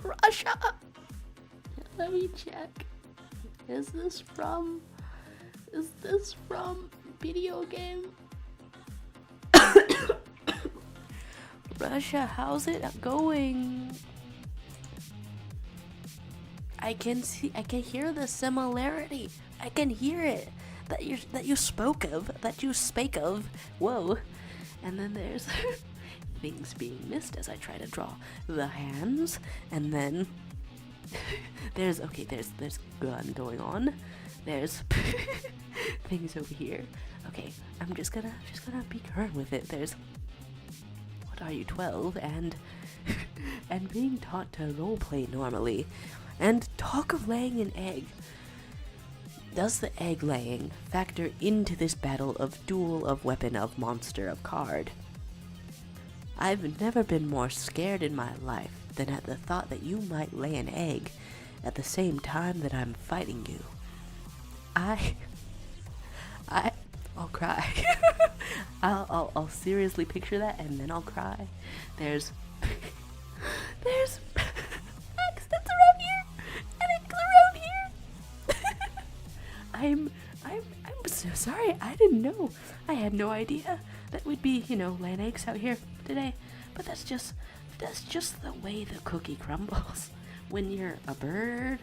Russia. Let me check. Is this from video game? Russia, how's it going? I can hear the similarity. I can hear it. That you spake of. Whoa. And then there's things being missed as I try to draw the hands, and then there's gun going on. There's things over here. Okay, I'm just gonna be current with it. There's are you 12 and being taught to roleplay normally, and talk of laying an egg. Does the egg laying factor into this battle of duel of weapon of monster of card? I've never been more scared in my life than at the thought that you might lay an egg at the same time that I'm fighting you. I'll cry. I'll seriously picture that, and then I'll cry. There's accents around here, and eggs around here. I'm so sorry. I didn't know. I had no idea that we'd be, laying eggs out here today. But that's just the way the cookie crumbles when you're a bird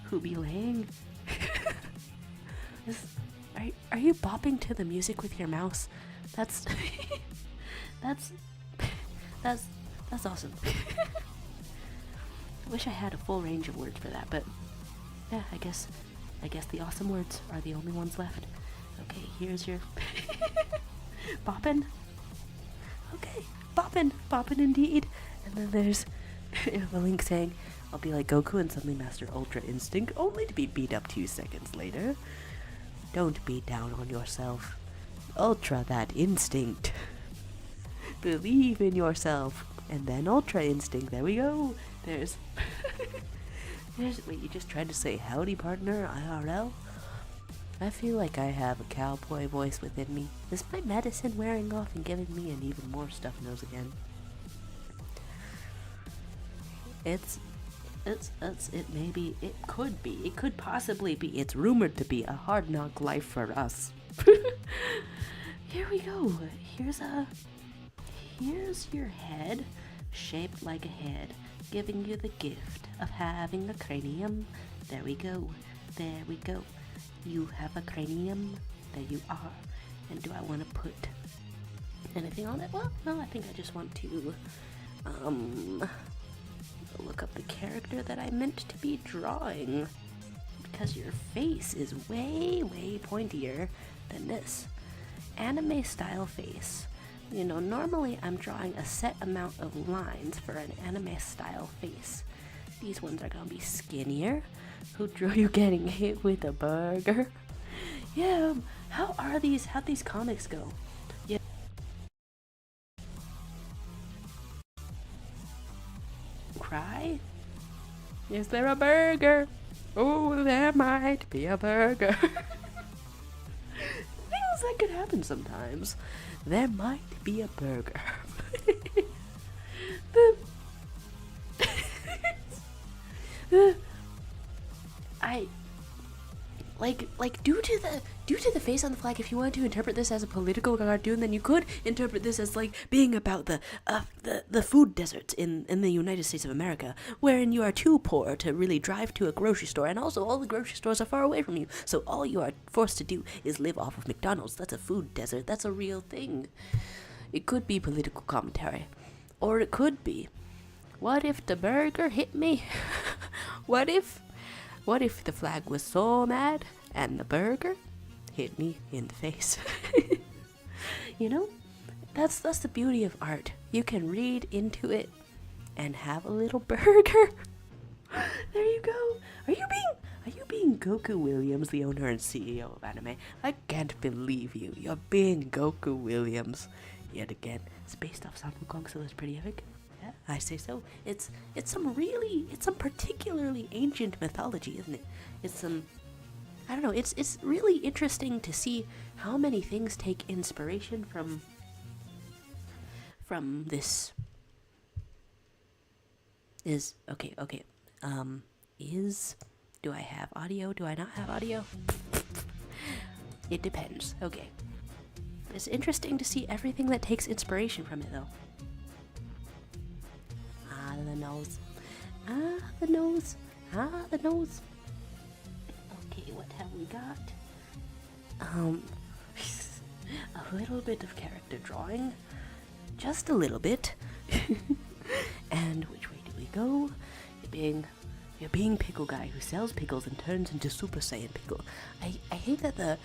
who be laying. Are you bopping to the music with your mouse? That's awesome. I wish I had a full range of words for that, but yeah, I guess the awesome words are the only ones left. Okay, here's your boppin'. Okay, boppin' indeed. And then there's the link saying, I'll be like Goku and suddenly master Ultra Instinct, only to be beat up 2 seconds later. Don't be down on yourself. Ultra that instinct. Believe in yourself. And then Ultra Instinct. There we go. There's... Wait, you just tried to say howdy partner, IRL? I feel like I have a cowboy voice within me. Is my medicine wearing off and giving me an even more stuffed nose again? It could possibly be. It's rumored to be a hard knock life for us. Here we go. Here's your head, shaped like a head, giving you the gift of having a cranium. There we go. You have a cranium. There you are. And do I want to put anything on it? Well, no, I think I just want to, look up the character that I meant to be drawing, because your face is way pointier than this. Anime style face. Normally I'm drawing a set amount of lines for an anime style face. These ones are gonna be skinnier. Who drew you getting hit with a burger? Yeah, how'd these comics go? Yeah. Cry? Is there a burger? Oh, there might be a burger. Things that could happen sometimes. There might be a burger. Due to the face on the flag, if you wanted to interpret this as a political cartoon, then you could interpret this as being about the food deserts in the United States of America, wherein you are too poor to really drive to a grocery store, and also all the grocery stores are far away from you, so all you are forced to do is live off of McDonald's. That's a food desert. That's a real thing. It could be political commentary, or it could be, what if the burger hit me? What if the flag was so mad and the burger hit me in the face? That's the beauty of art. You can read into it and have a little burger. There you go. Are you being Goku Williams, the owner and CEO of anime? I can't believe you. You're being Goku Williams yet again. It's based off Son Wukong, so it's pretty epic. Yeah, I say so. It's some particularly ancient mythology, isn't it? I don't know, it's really interesting to see how many things take inspiration from this. Do I have audio? Do I not have audio? It depends. Okay. It's interesting to see everything that takes inspiration from it, though. The nose. The nose. The nose. Okay, what have we got? A little bit of character drawing. Just a little bit. And which way do we go? You're being Pickle Guy who sells pickles and turns into Super Saiyan Pickle. I hate that the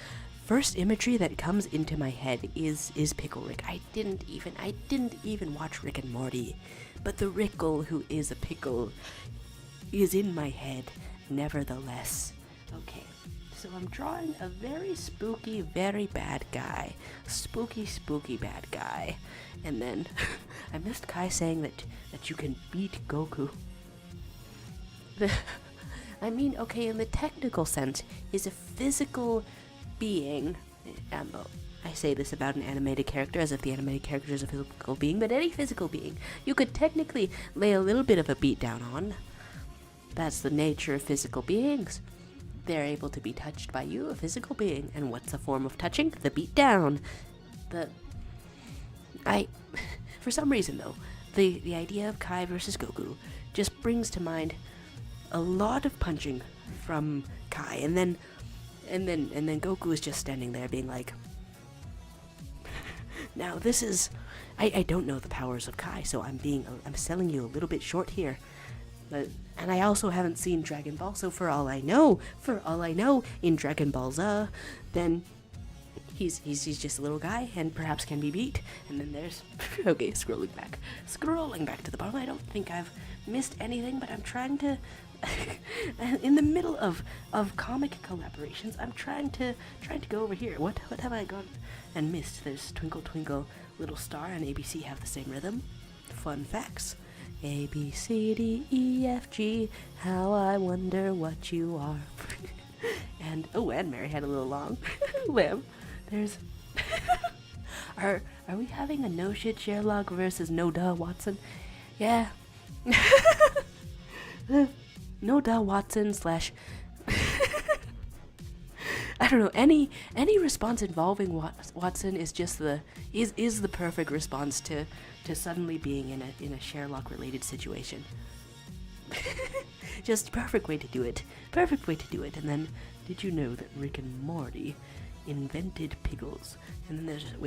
first imagery that comes into my head is Pickle Rick. I didn't even watch Rick and Morty, but the Rickle who is a pickle is in my head nevertheless. Okay, so I'm drawing a very spooky, very bad guy. Spooky bad guy. And then I missed Kai saying that you can beat Goku. I mean, okay, in the technical sense, is a physical being. I say this about an animated character as if the animated character is a physical being, but any physical being you could technically lay a little bit of a beat down on. That's the nature of physical beings. They're able to be touched by you, a physical being. And what's a form of touching? The beat down. For some reason though, the idea of Kai versus Goku just brings to mind a lot of punching from Kai, and then Goku is just standing there being like, now this is, I don't know the powers of Kai, so I'm selling you a little bit short here. And I also haven't seen Dragon Ball, so for all I know, in Dragon Ball Z, then he's just a little guy and perhaps can be beat. And then there's, okay, scrolling back to the bottom. I don't think I've missed anything, but I'm trying to, in the middle of comic collaborations, I'm trying to go over here. What have I gone and missed? There's Twinkle Twinkle Little Star and ABC have the same rhythm. Fun facts. A, B, C, D, E, F, G, how I wonder what you are. and Mary had a little long limb. There's are we having a no shit Sherlock versus no duh Watson? Yeah. No duh Watson / I don't know, any response involving Watson is just the perfect response to suddenly being in a Sherlock related situation. Just perfect way to do it. And then, did you know that Rick and Morty invented pickles? And then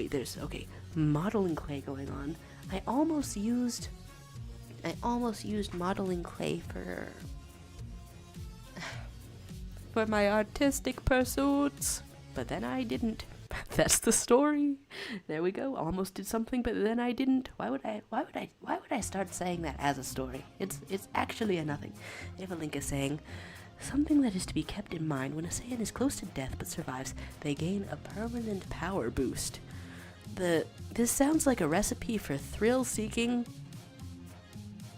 there's modeling clay going on. I almost used modeling clay for my artistic pursuits, but then I didn't. That's the story. There we go. Almost did something, but then I didn't. Why would I start saying that as a story? It's actually a nothing. They have a link is saying, something that is to be kept in mind: when a Saiyan is close to death but survives, they gain a permanent power boost. This sounds like a recipe for thrill seeking.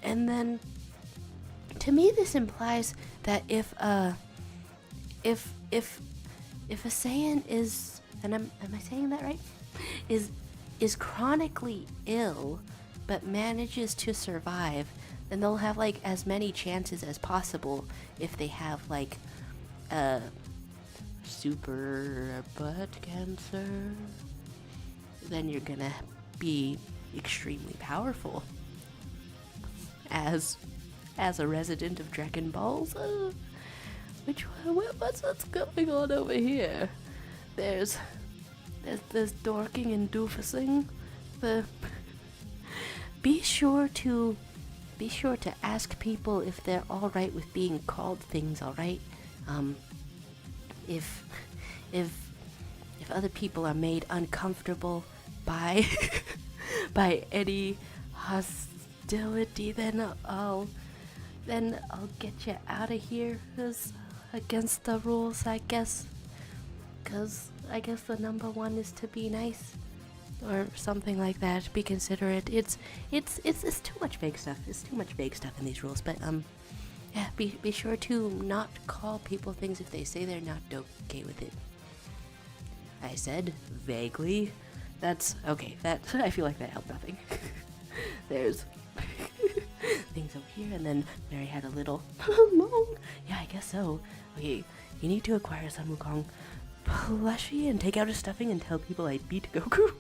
And then, to me, this implies that if a Saiyan is, and am I saying that right? Is chronically ill but manages to survive, then they'll have like as many chances as possible if they have like super butt cancer. Then you're gonna be extremely powerful. As a resident of Dragon Balls, what's going on over here? There's dorking and doofusing. Be sure to ask people if they're all right with being called things. All right, if other people are made uncomfortable by any hostility, then I'll get you out of here. 'Cause against the rules, I guess. 'Cause I guess the number one is to be nice, or something like that. Be considerate. It's too much vague stuff. It's too much vague stuff in these rules. But yeah. Be sure to not call people things if they say they're not okay with it. I said vaguely. That's okay. That I feel like that helped nothing. There's things over here, and then Mary had a little long. Yeah, I guess so. Okay, you need to acquire some Wukong plushie and take out his stuffing and tell people I beat Goku.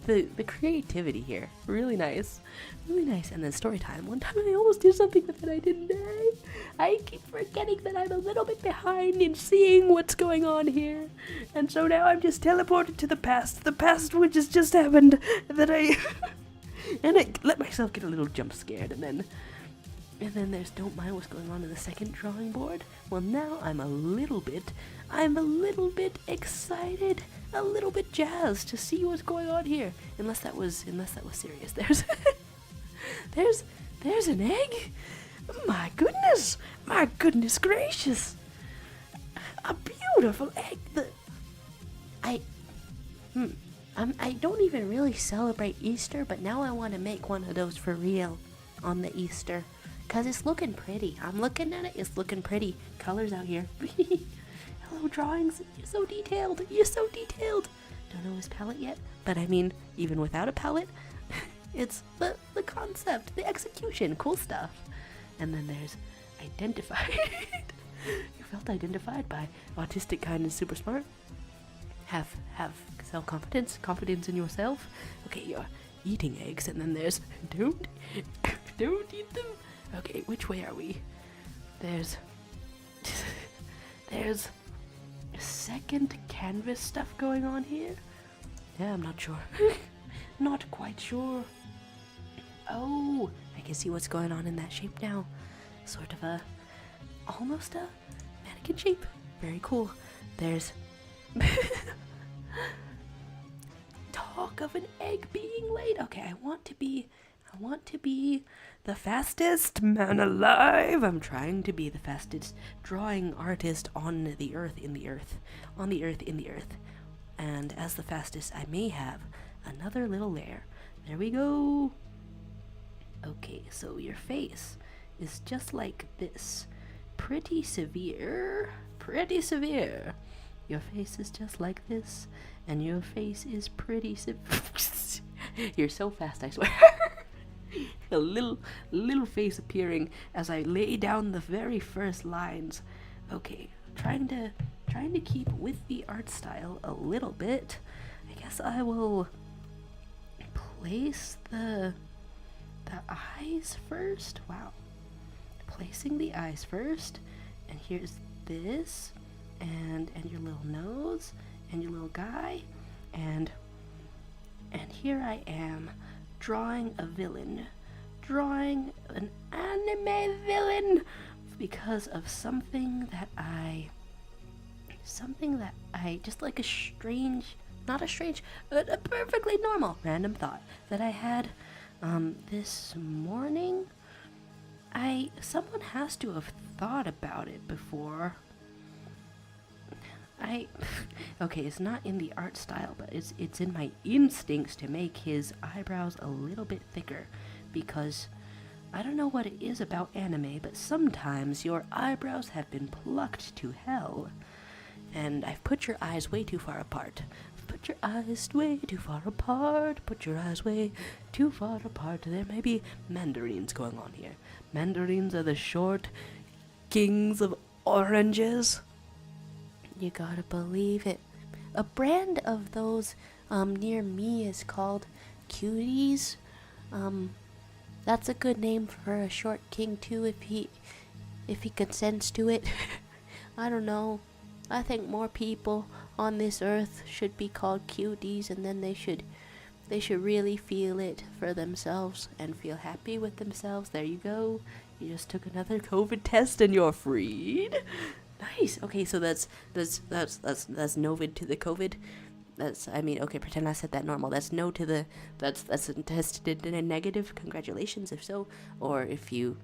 The creativity here, really nice. And then story time. One time I almost did something, but then I didn't. I keep forgetting that I'm a little bit behind in seeing what's going on here, and so now I'm just teleported to the past which has just happened. That I let myself get a little jump scared, and then there's don't mind what's going on in the second drawing board. Well, now I'm a little bit excited, a little bit jazzed to see what's going on here. Unless that was serious. There's an egg. My goodness gracious, a beautiful egg. I don't even really celebrate Easter, but now I want to make one of those for real on the Easter. Cause it's looking pretty. I'm looking at it, it's looking pretty. Colors out here. Hello drawings, you're so detailed, you're so detailed. Don't know his palette yet, but I mean, even without a palette, it's the concept, the execution, cool stuff. And then there's identified. You felt identified by autistic, kind, and super smart. Have self-confidence, confidence in yourself. Okay, you're eating eggs, and then there's don't eat them. Okay, which way are we? There's second canvas stuff going on here. Yeah, I'm not sure. Not quite sure. Oh, I can see what's going on in that shape now. Sort of almost a mannequin shape. Very cool. There's talk of an egg being laid. Okay, I want to be the fastest man alive. I'm trying to be the fastest drawing artist on the earth, in the earth, on the earth, in the earth. And as the fastest, I may have another little layer. There we go. Okay, so your face is just like this. Pretty severe. Pretty severe. Your face is just like this, and your face is pretty severe. You're so fast, I swear. A little face appearing as I lay down the very first lines. Okay, trying to keep with the art style a little bit. I guess I will place the eyes first. Wow. Placing the eyes first, and here's this, and your little nose, and your little guy, and here I am drawing a villain, drawing an anime villain, because of something that I just like a strange, not a strange, a perfectly normal random thought that I had this morning. Someone has to have thought about it before. Okay, it's not in the art style, but it's in my instincts to make his eyebrows a little bit thicker, because I don't know what it is about anime, but sometimes your eyebrows have been plucked to hell, and I've put your eyes way too far apart. Put your eyes way too far apart. Put your eyes way too far apart. There may be mandarins going on here. Mandarins are the short kings of oranges. You gotta believe it. A brand of those near me is called Cuties. That's a good name for a short king too, if he consents to it. I don't know. I think more people on this earth should be called cuties, and then they should really feel it for themselves and feel happy with themselves. There you go. You just took another COVID test and you're freed. Nice. Okay, so that's novid to the COVID. Okay, pretend I said that normal. That's no to the that's tested in a negative. Congratulations if so, or if you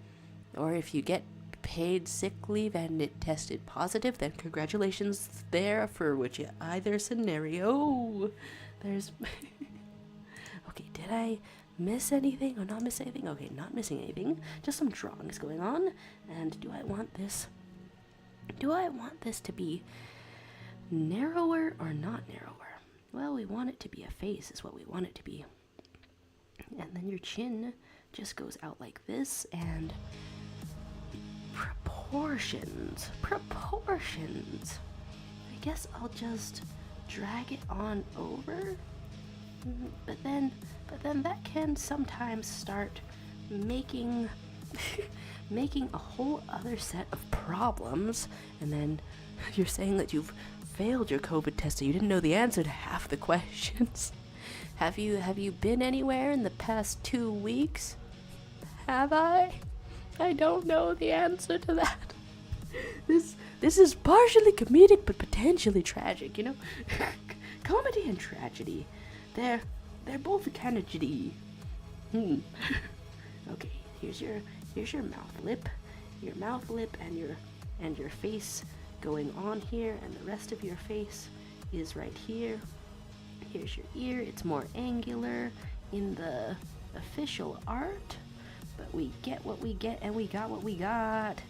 get paid sick leave and it tested positive, then congratulations there for which either scenario. There's okay, did I miss anything or not miss anything? Okay, not missing anything, just some drawings going on. And do I want this to be narrower or not narrower? Well, we want it to be a face is what we want it to be. And then your chin just goes out like this, and proportions. I guess I'll just drag it on over. But then that can sometimes start making a whole other set of problems. And then you're saying that you've failed your COVID test, so you didn't know the answer to half the questions. Have you been anywhere in the past 2 weeks? Have I? I don't know the answer to that. This is partially comedic but potentially tragic, you know? Comedy and tragedy. They're both kind of jitty. Okay, here's your mouth lip. Your mouth lip and your face going on here, and the rest of your face is right here. Here's your ear. It's more angular in the official art. but we get what we get, and we got what we got.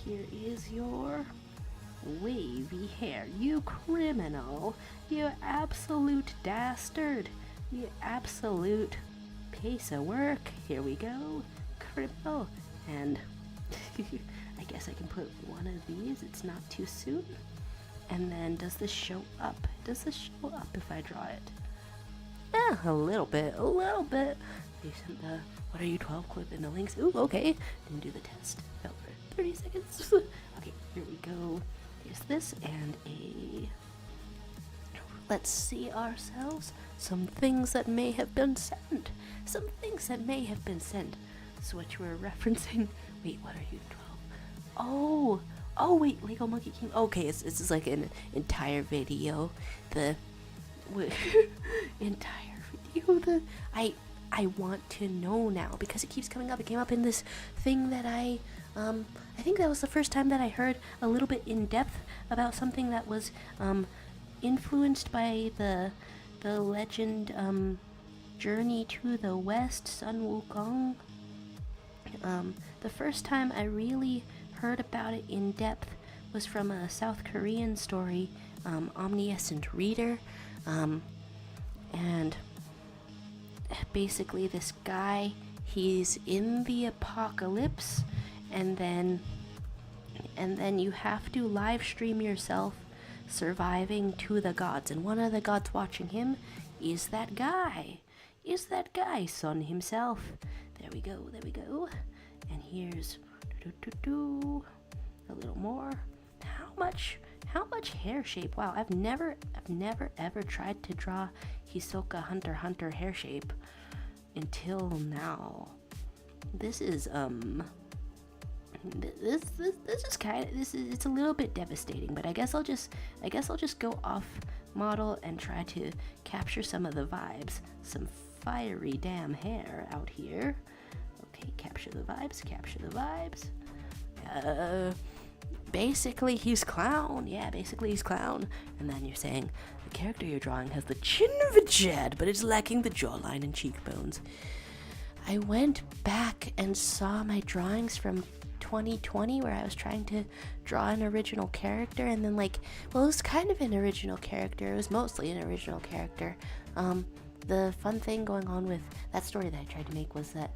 Here is your wavy hair, you criminal, you absolute dastard, you absolute piece of work. Here we go, criminal, and I guess I can put one of these, it's not too soon. And then does this show up? Does this show up if I draw it? Yeah, a little bit. They sent the what are you 12 clip in the links. Ooh, okay. Didn't do the test. Felt for 30 seconds. Okay, here we go. Here's this and a. Let's see ourselves some things that may have been sent. Some things that may have been sent. That's what you were referencing. Wait, what are you 12? Oh wait, Lego Monkey King. Okay, it's just like an entire video. The entire video. I want to know now because it keeps coming up. It came up in this thing that I think that was the first time that I heard a little bit in depth about something that was influenced by the legend Journey to the West, Sun Wukong. The first time I really heard about it in depth was from a South Korean story, Omniscient Reader, and basically this guy, he's in the apocalypse, and then you have to live stream yourself surviving to the gods, and one of the gods watching him is that guy, Sun himself. There we go, and here's a little more. How much hair shape? Wow, I've never ever tried to draw Hisoka Hunter x Hunter hair shape until now. This is it's a little bit devastating, but I guess I'll just go off model and try to capture some of the vibes. Some fiery damn hair out here. Okay, capture the vibes. Basically he's clown. Yeah, basically he's clown. And then you're saying the character you're drawing has the chin of a Jed, but it's lacking the jawline and cheekbones. I went back and saw my drawings from 2020 where I was trying to draw an original character, and then it was kind of an original character. It was mostly an original character. The fun thing going on with that story that I tried to make was that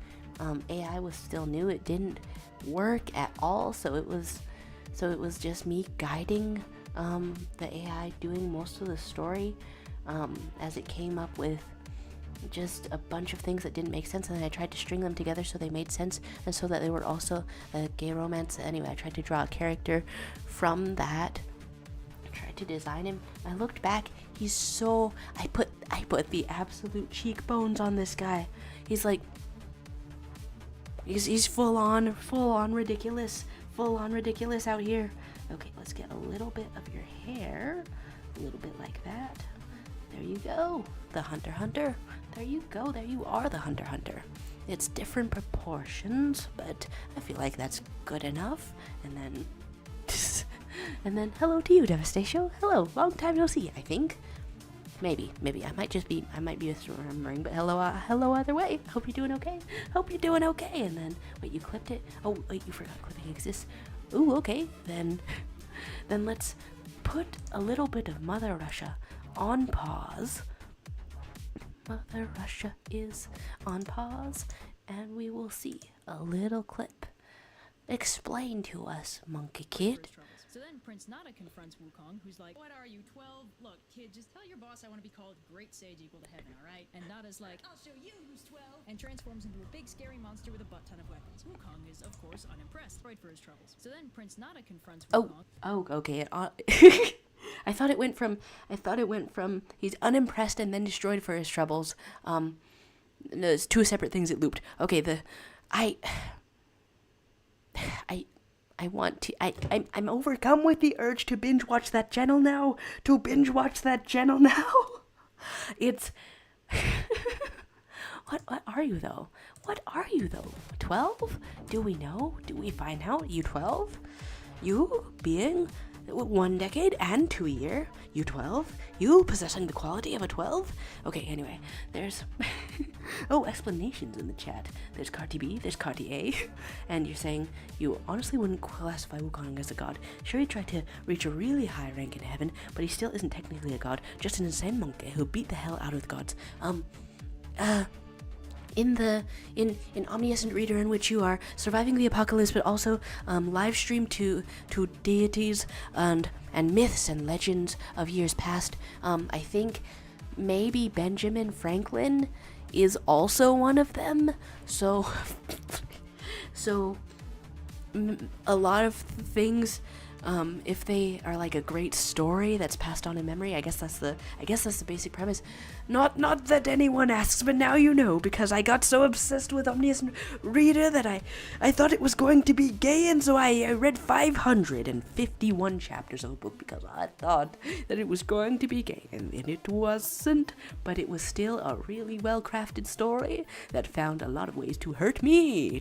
AI was still new. It didn't work at all, so it was just me guiding the AI doing most of the story as it came up with just a bunch of things that didn't make sense, and then I tried to string them together so they made sense and so that they were also a gay romance. Anyway, I tried to draw a character from that. I tried to design him. I looked back. He's so I put the absolute cheekbones on this guy. He's like he's full on ridiculous out here. Okay, let's get a little bit of your hair, a little bit like that. There you go, the Hunter. There you go, there you are, the Hunter. It's different proportions, but I feel like that's good enough. And then hello to you, Devastation. Hello, long time no see, I think. Maybe I might be misremembering, but hello either way. Hope you're doing okay. And then wait, you clipped it. Oh wait, you forgot clipping exists. Ooh, okay. Then let's put a little bit of Mother Russia on pause. Mother Russia is on pause, and we will see a little clip. Explain to us, Monkey Kid. So then Prince Nada confronts Wukong, who's like, "What are you, 12? Look, kid, just tell your boss I want to be called Great Sage equal to heaven, alright?" And Nada's like, "I'll show you who's 12," and transforms into a big scary monster with a butt ton of weapons. Wukong is, of course, unimpressed, right for his troubles. So then Prince Nada confronts Wukong. Oh, okay. I thought it went from he's unimpressed and then destroyed for his troubles. No, it's two separate things it looped. Okay, I'm overcome with the urge to binge watch that channel now. It's What are you though? 12? Do we know? Do we find out? You 12? You being 1 decade and 2 year. You 12? You possessing the quality of a 12? Okay, anyway, there's explanations in the chat. There's Carti B, there's Carti A, and you're saying you honestly wouldn't classify Wukong as a god. Sure, he tried to reach a really high rank in heaven, but he still isn't technically a god, just an insane monkey who beat the hell out of the gods. In omniscient reader, in which you are surviving the apocalypse but also live stream to deities and myths and legends of years past, I think maybe Benjamin Franklin is also one of them. So a lot of things, if they are like a great story that's passed on in memory, I guess that's the basic premise. Not that anyone asks, but now you know, because I got so obsessed with Omniscient Reader that I thought it was going to be gay, and so I read 551 chapters of a book because I thought that it was going to be gay, and it wasn't, but it was still a really well-crafted story that found a lot of ways to hurt me.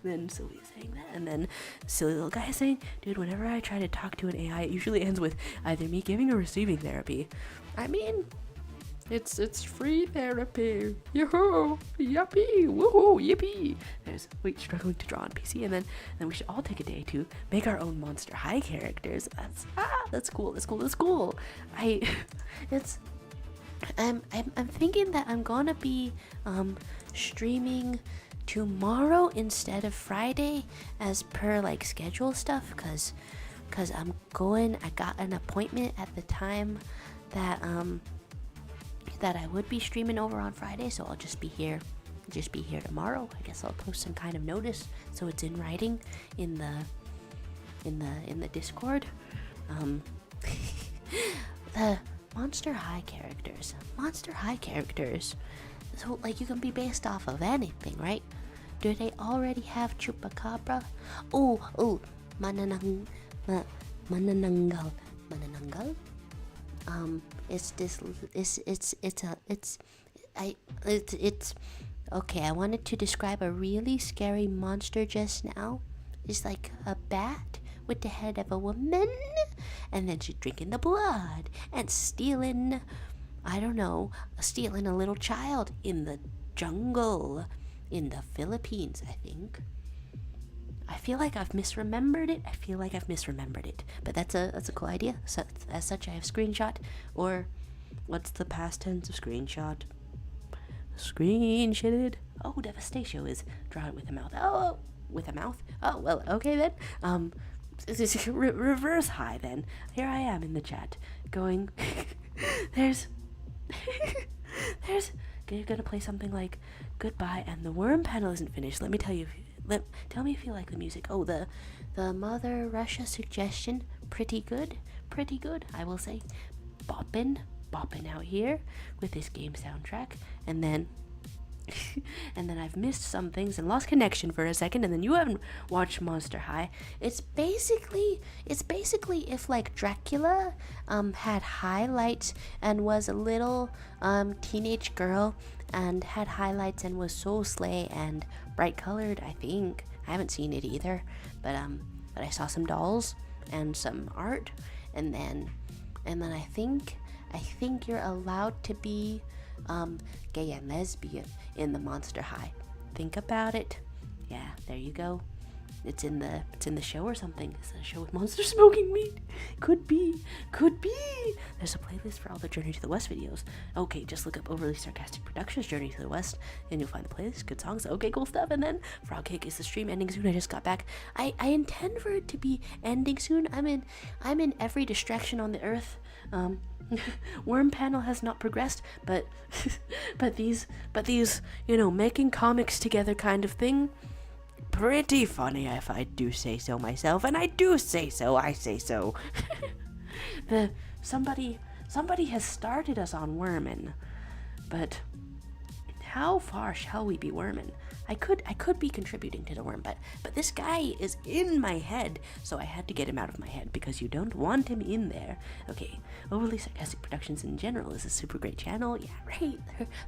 Then Sylvia's saying that, and then silly little guy is saying, dude, whenever I try to talk to an AI, it usually ends with either me giving or receiving therapy. I mean, it's free therapy. Yoo-hoo! Yuppie! Woohoo! Yippee! There's struggling to draw on PC, and then we should all take a day to make our own Monster High characters. That's cool. I'm thinking that I'm gonna be streaming tomorrow instead of Friday as per like schedule stuff, cause I got an appointment at the time that I would be streaming over on Friday, so I'll just be here tomorrow. I guess I'll post some kind of notice so it's in writing in the Discord. The Monster High characters. So like you can be based off of anything, right? Do they already have Chupacabra? Oh, Manananggal. It's okay. I wanted to describe a really scary monster just now. It's like a bat with the head of a woman, and then she's drinking the blood and stealing a little child in the jungle in the Philippines, I think. I feel like I've misremembered it. But that's a cool idea. So, as such, I have screenshot, or what's the past tense of screenshot? Screenshotted. Oh, Devastation is drawn with a mouth. Oh, with a mouth. Oh, well, okay then. Reverse high then. Here I am in the chat, going. there's. You're gonna play something like Goodbye, and the worm panel isn't finished. Let me tell you. Tell me if you like the music. Oh, the Mother Russia suggestion, pretty good, I will say. Boppin' out here with this game soundtrack, and then I've missed some things and lost connection for a second, and then you haven't watched Monster High. It's basically if like Dracula had highlights and was a little teenage girl and had highlights and was so slay and bright colored. I think I haven't seen it either, but I saw some dolls and some art, and then I think you're allowed to be gay and lesbian in the Monster High. Think about it. Yeah, there you go. It's in the show or something. Is it a show with monsters smoking meat? Could be. There's a playlist for all the Journey to the West videos. Okay, just look up Overly Sarcastic Productions Journey to the West, and you'll find the playlist. Good songs. Okay, cool stuff. And then Frog Cake is the stream ending soon. I just got back. I intend for it to be ending soon. I'm in every distraction on the earth. Worm panel has not progressed, but these making comics together kind of thing, pretty funny if I do say so myself, and I do say so. I say so. Somebody has started us on wormin', but how far shall we be wormin'? I could be contributing to the worm, but this guy is in my head, so I had to get him out of my head because you don't want him in there. Okay, Overly Sarcastic Productions in general is a super great channel. Yeah, right.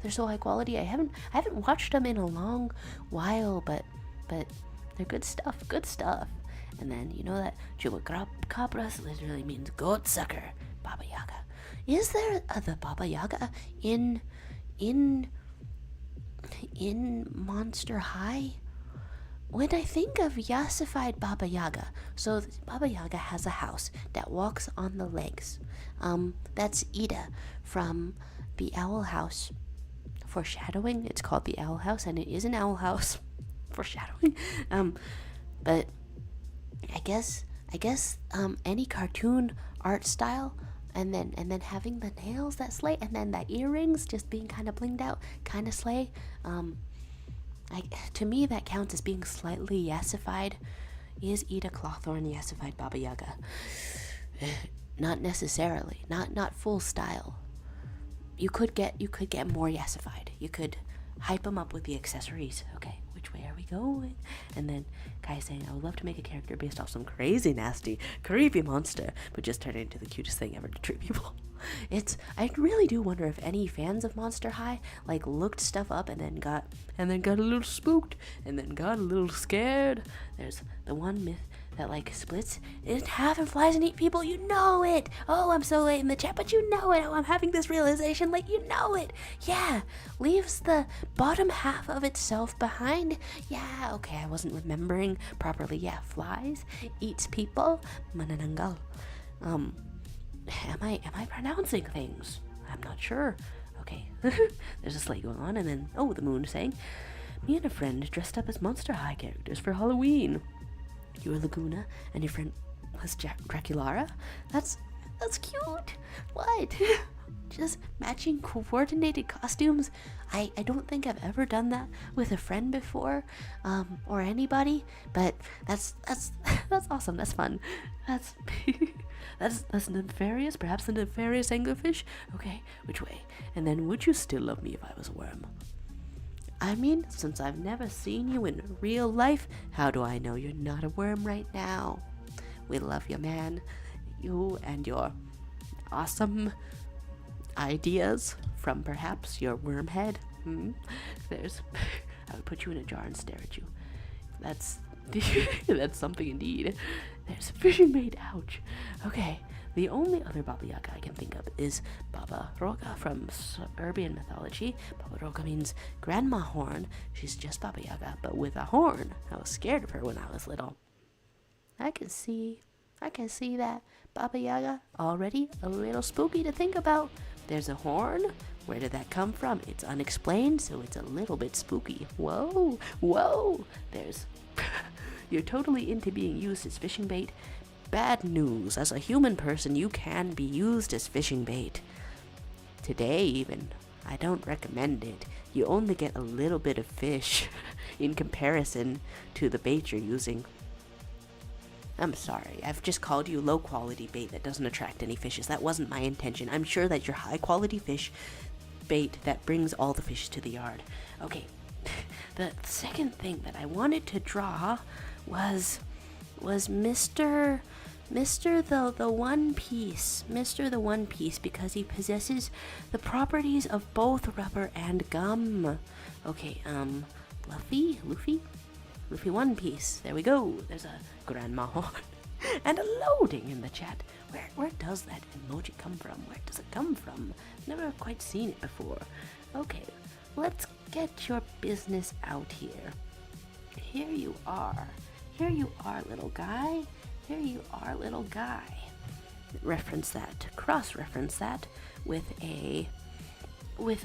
They're so high quality. I haven't watched them in a long while, but they're good stuff. And then you know that chupacabras literally means goat sucker. Baba Yaga. Is there the Baba Yaga in Monster High? When I think of yassified Baba Yaga, so Baba Yaga has a house that walks on the legs. That's Ida from the Owl House. Foreshadowing, it's called the Owl House, and it is an owl house. Foreshadowing. But I guess any cartoon art style, and then having the nails that slay, and then the earrings just being kind of blinged out, kind of slay. To me, that counts as being slightly yassified. Is Ida Clawthorne yassified Baba Yaga? Not necessarily. Not full style. You could get more yassified. You could hype them up with the accessories. Okay, which way are we going? And then Kai saying, I would love to make a character based off some crazy, nasty, creepy monster, but just turn it into the cutest thing ever to treat people. I really do wonder if any fans of Monster High like looked stuff up and then got a little spooked and then got a little scared. There's the one myth that like splits in half and flies and eat people. You know it. Oh, I'm so late in the chat, but you know it. Oh, I'm having this realization, like you know it. Yeah, leaves the bottom half of itself behind. Yeah, okay, I wasn't remembering properly. Yeah, flies, eats people. Mananangal. Am I pronouncing things? I'm not sure. Okay, there's a sleigh going on, and then, oh, the moon saying, me and a friend dressed up as Monster High characters for Halloween. You were Laguna, and your friend was Draculara? That's cute. What? Just matching coordinated costumes. I don't think I've ever done that with a friend before, or anybody, but that's awesome. That's fun. That's nefarious, perhaps a nefarious anglerfish. Okay, which way? And then, would you still love me if I was a worm? I mean, since I've never seen you in real life, how do I know you're not a worm right now? We love you, man. You and your awesome ideas from perhaps your worm head. I would put you in a jar and stare at you. That's something indeed. There's a fishing bait, ouch. Okay, the only other Baba Yaga I can think of is Baba Roga from Serbian mythology. Baba Roga means Grandma Horn. She's just Baba Yaga, but with a horn. I was scared of her when I was little. I can see that Baba Yaga already a little spooky to think about. There's a horn. Where did that come from? It's unexplained, so it's a little bit spooky. Whoa. There's... You're totally into being used as fishing bait. Bad news. As a human person, you can be used as fishing bait. Today, even. I don't recommend it. You only get a little bit of fish in comparison to the bait you're using. I'm sorry, I've just called you low-quality bait that doesn't attract any fishes. That wasn't my intention. I'm sure that you're high-quality fish bait that brings all the fishes to the yard. Okay, the second thing that I wanted to draw was Mr. the One Piece. Mr. the One Piece, because he possesses the properties of both rubber and gum. Okay, Luffy One Piece. There we go. There's a Grandma Horn. And a loading in the chat. Where does that emoji come from? Where does it come from? Never quite seen it before. Okay, let's get your business out here. Here you are. Here you are, little guy. Here you are, little guy. Reference that. Cross-reference that with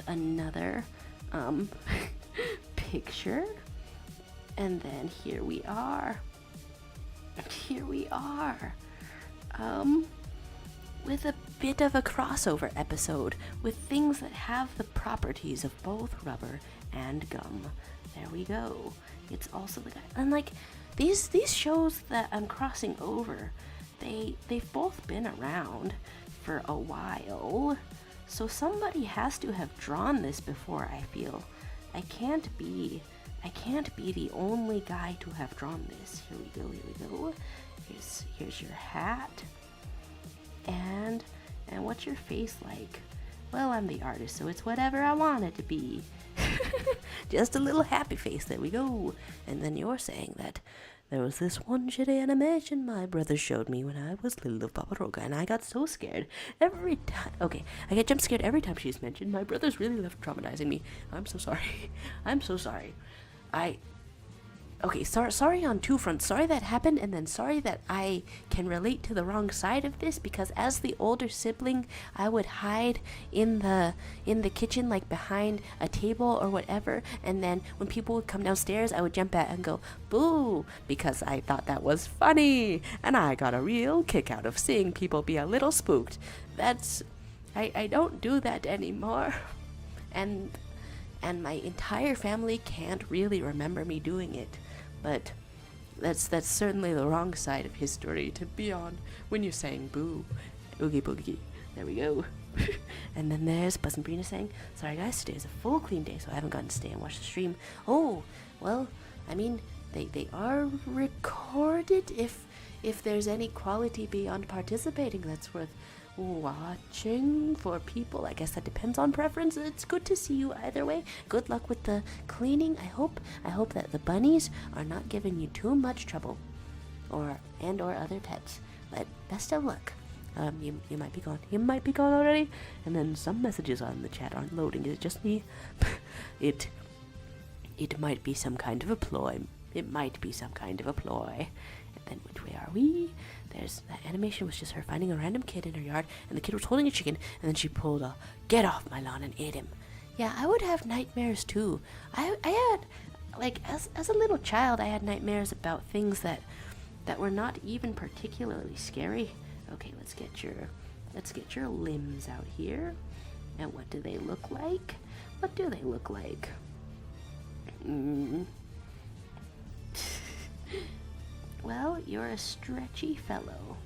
another picture. And then here we are. With a bit of a crossover episode with things that have the properties of both rubber and gum. There we go. It's also the guy. And like these shows that I'm crossing over, they've both been around for a while. So somebody has to have drawn this before, I feel. I can't be the only guy to have drawn this. Here we go. Here's your hat. And what's your face like? Well, I'm the artist, so it's whatever I want it to be. Just a little happy face. There we go. And then you're saying that There was this one shitty animation my brother showed me when I was little of Barbaroga, and I got so scared every time. Okay, I get jump scared every time she's mentioned. My brother's really left traumatizing me. I'm so sorry. I'm so sorry. Okay, sorry on two fronts. Sorry that happened, and then sorry that I can relate to the wrong side of this, because as the older sibling, I would hide in the kitchen, like behind a table or whatever, and then when people would come downstairs, I would jump at and go, boo, because I thought that was funny, and I got a real kick out of seeing people be a little spooked. I don't do that anymore, and my entire family can't really remember me doing it. But that's certainly the wrong side of history to be on when you're saying boo. Oogie boogie. There we go. And then there's Buzz and Brina saying, sorry guys, today is a full clean day, so I haven't gotten to stay and watch the stream. Oh, well, I mean, they are recorded. If there's any quality beyond participating that's worth watching for people, I guess that depends on preference. It's good to see you either way. Good luck with the cleaning. I hope that the bunnies are not giving you too much trouble, or other pets. But best of luck. You might be gone. You might be gone already. And then some messages on the chat aren't loading. Is it just me? It might be some kind of a ploy. It might be some kind of a ploy. And then which way are we? There's that animation was just her finding a random kid in her yard, and the kid was holding a chicken, and then she pulled a get off my lawn and ate him. Yeah, I would have nightmares too. I had, like, as a little child, I had nightmares about things that were not even particularly scary. Okay, let's get your limbs out here. And what do they look like? What do they look like? Well, you're a stretchy fellow.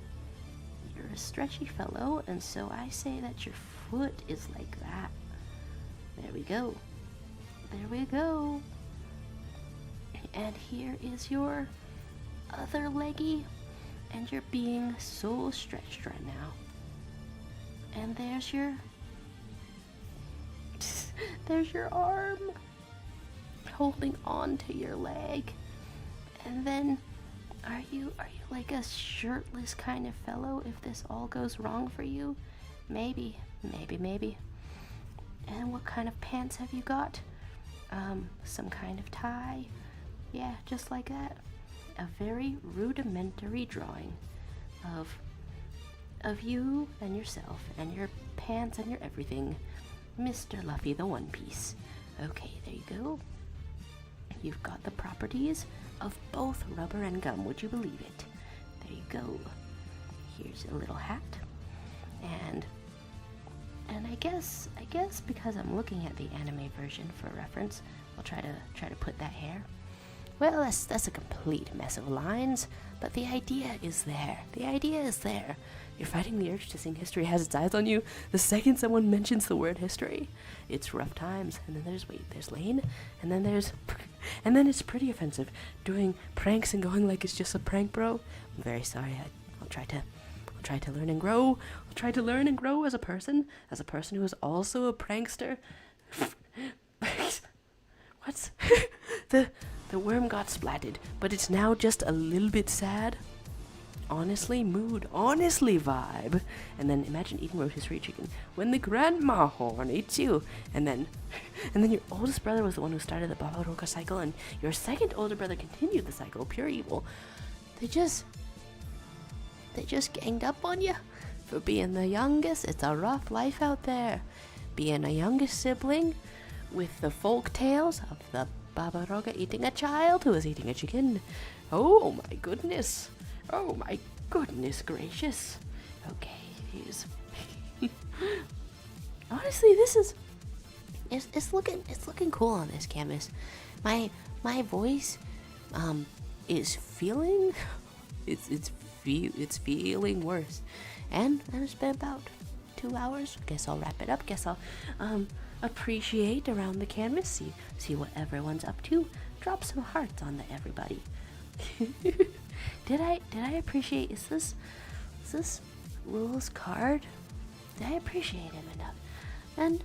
You're a stretchy fellow, and so I say that your foot is like that. There we go. There we go. And here is your other leggy, and you're being so stretched right now. And there's your arm holding on to your leg. And then are you like a shirtless kind of fellow if this all goes wrong for you? Maybe. And what kind of pants have you got? Some kind of tie? Yeah, just like that. A very rudimentary drawing of you and yourself and your pants and your everything. Mr. Luffy the One Piece. Okay, there you go. You've got the properties of both rubber and gum, would you believe it? There you go. Here's a little hat. And I guess because I'm looking at the anime version for reference, I'll try to put that hair. Well, that's a complete mess of lines, but the idea is there. The idea is there. You're fighting the urge to sing History Has Its Eyes on You the second someone mentions the word history. It's rough times. And then there's Lane, and then it's pretty offensive, doing pranks and going like it's just a prank, bro. I'm very sorry. I'll try to learn and grow. I'll try to learn and grow as a person who is also a prankster. What's the worm got splatted, but it's now just a little bit sad. Honestly, mood. Honestly, vibe. And then imagine eating rotisserie chicken when the grandma horn eats you. And then your oldest brother was the one who started the Barbaroga cycle, and your second older brother continued the cycle. Pure evil. They just ganged up on you for being the youngest. It's a rough life out there. Being a youngest sibling with the folk tales of the Barbaroga eating a child who is eating a chicken. Oh my goodness. Oh my goodness gracious. Okay, here's honestly, this is it's looking cool on this canvas. My voice is feeling it's feeling worse. And it's been about 2 hours. Guess I'll wrap it up. Guess I'll appreciate around the canvas, see what everyone's up to. Drop some hearts on the everybody. Did I appreciate, is this Rule's card? Did I appreciate him enough? And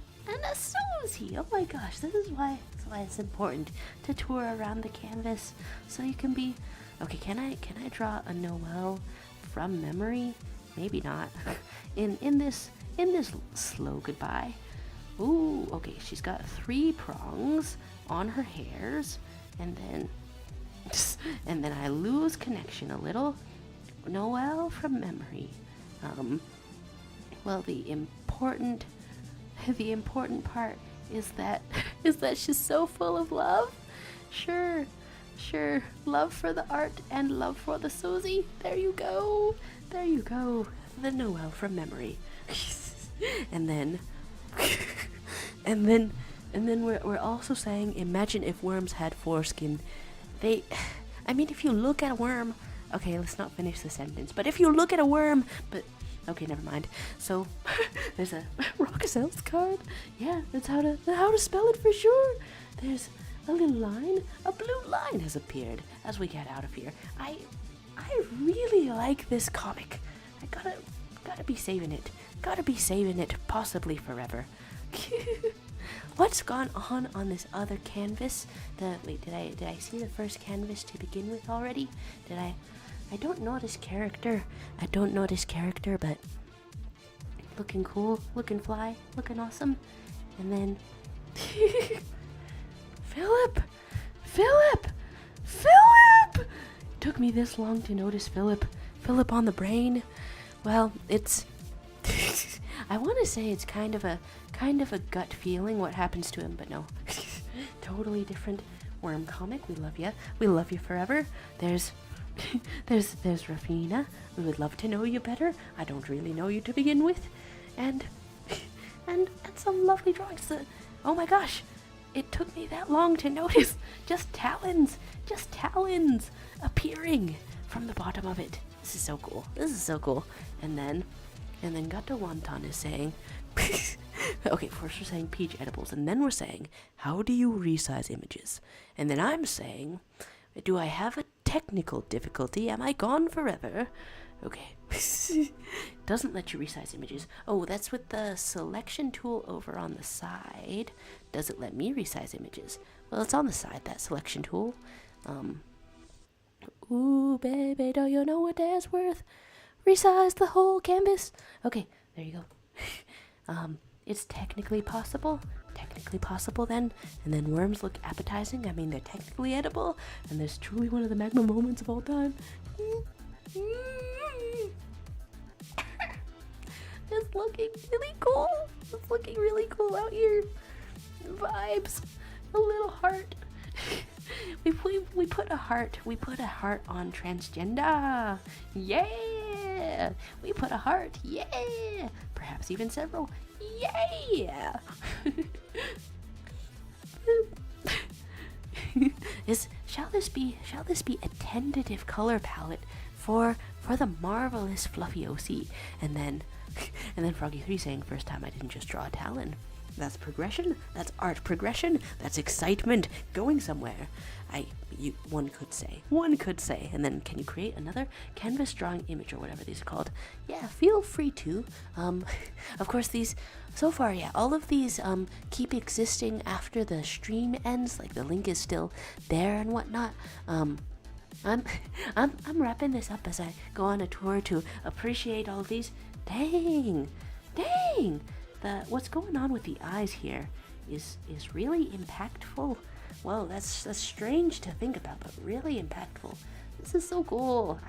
so is he. Oh my gosh, this is why it's important to tour around the canvas, so you can be Okay, can I draw a Noelle from memory? Maybe not. in this slow goodbye. Ooh, okay, she's got 3 prongs on her hairs, and then I lose connection a little. Noelle from memory. Well, the important part is that she's so full of love. Sure, love for the art and love for the Susie. There you go. The Noelle from memory. and then we're also saying, imagine if worms had foreskin. If you look at a worm, okay, let's not finish the sentence, but if you look at a worm, okay, never mind. So, there's a Rockacel's card. Yeah, that's how to spell it for sure. There's a little line, a blue line has appeared as we get out of here. I really like this comic. I gotta be saving it. Possibly forever. What's gone on this other canvas? Did I see the first canvas to begin with already? I don't notice character, but looking cool, looking fly, looking awesome. And then Philip! Took me this long to notice Philip on the brain. Well, it's I want to say it's kind of a gut feeling what happens to him, but no. Totally different worm comic. We love you forever. There's Rafina. We would love to know you better. I don't really know you to begin with. And some lovely drawings. Oh my gosh, it took me that long to notice. Just talons appearing from the bottom of it. This is so cool. And then Gato Wonton is saying, okay, first we're saying peach edibles, and then we're saying, how do you resize images? And then I'm saying, do I have a technical difficulty? Am I gone forever? Okay. Doesn't let you resize images. Oh, that's with the selection tool over on the side. Does it let me resize images? Well, it's on the side, that selection tool. Ooh, baby, do you know what that's worth? Resize the whole canvas. Okay, there you go. It's technically possible then. And then worms look appetizing. I mean, they're technically edible. And there's truly one of the magma moments of all time. It's looking really cool out here. Vibes. A little heart. We put a heart on transgender. Yeah. We put a heart. Yeah. Perhaps even several. Yeah. Shall this be a tentative color palette for the marvelous fluffy OC? And then Froggy3 saying, first time I didn't just draw a talon. That's progression. That's art progression. That's excitement going somewhere. One could say. And then, can you create another canvas drawing image or whatever these are called? Yeah, feel free to. Of course, these so far, yeah, all of these keep existing after the stream ends. Like the link is still there and whatnot. I'm wrapping this up as I go on a tour to appreciate all of these. Dang. What's going on with the eyes here is really impactful. Well, that's strange to think about, but really impactful. This is so cool.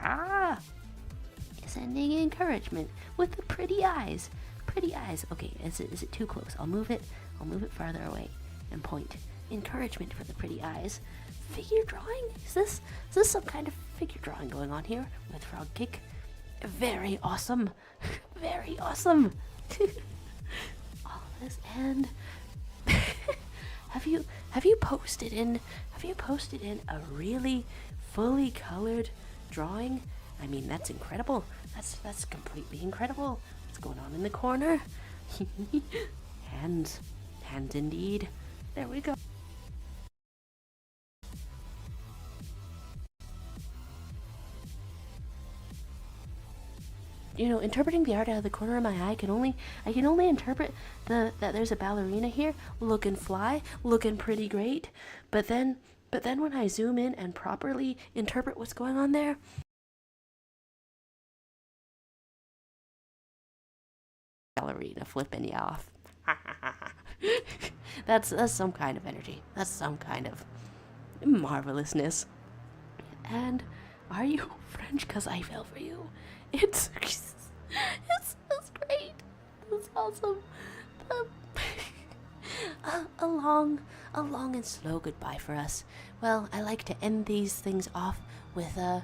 Sending encouragement with the pretty eyes. Okay, is it too close? I'll move it farther away and point. Encouragement for the pretty eyes. Figure drawing? Is this some kind of figure drawing going on here with Frog Kick? Very awesome. Very awesome. All of this, and have you posted in a really fully colored drawing? I mean, that's incredible. That's completely incredible. What's going on in the corner? Hands indeed. There we go. Interpreting the art out of the corner of my eye, I can only interpret that there's a ballerina here, looking fly, looking pretty great. But then But then when I zoom in and properly interpret what's going on there, ballerina flipping you off. That's some kind of energy. That's some kind of marvelousness. And are you French? 'Cause I fell for you. It's great. It's awesome. A long and slow goodbye for us. Well, I like to end these things off with a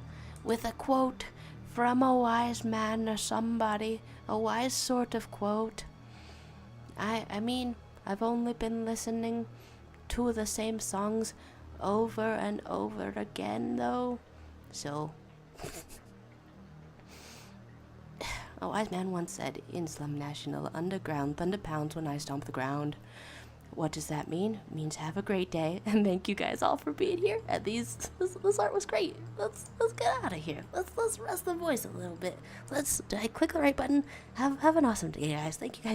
quote from a wise man or somebody, a wise sort of quote. I mean, I've only been listening to the same songs over and over again, though, so. A wise man once said, in Slum National Underground, thunder pounds when I stomp the ground. What does that mean? It means have a great day, and thank you guys all for being here. And this art was great. Let's get out of here. Let's rest the voice a little bit. Let's click the right button. Have an awesome day, guys. Thank you guys.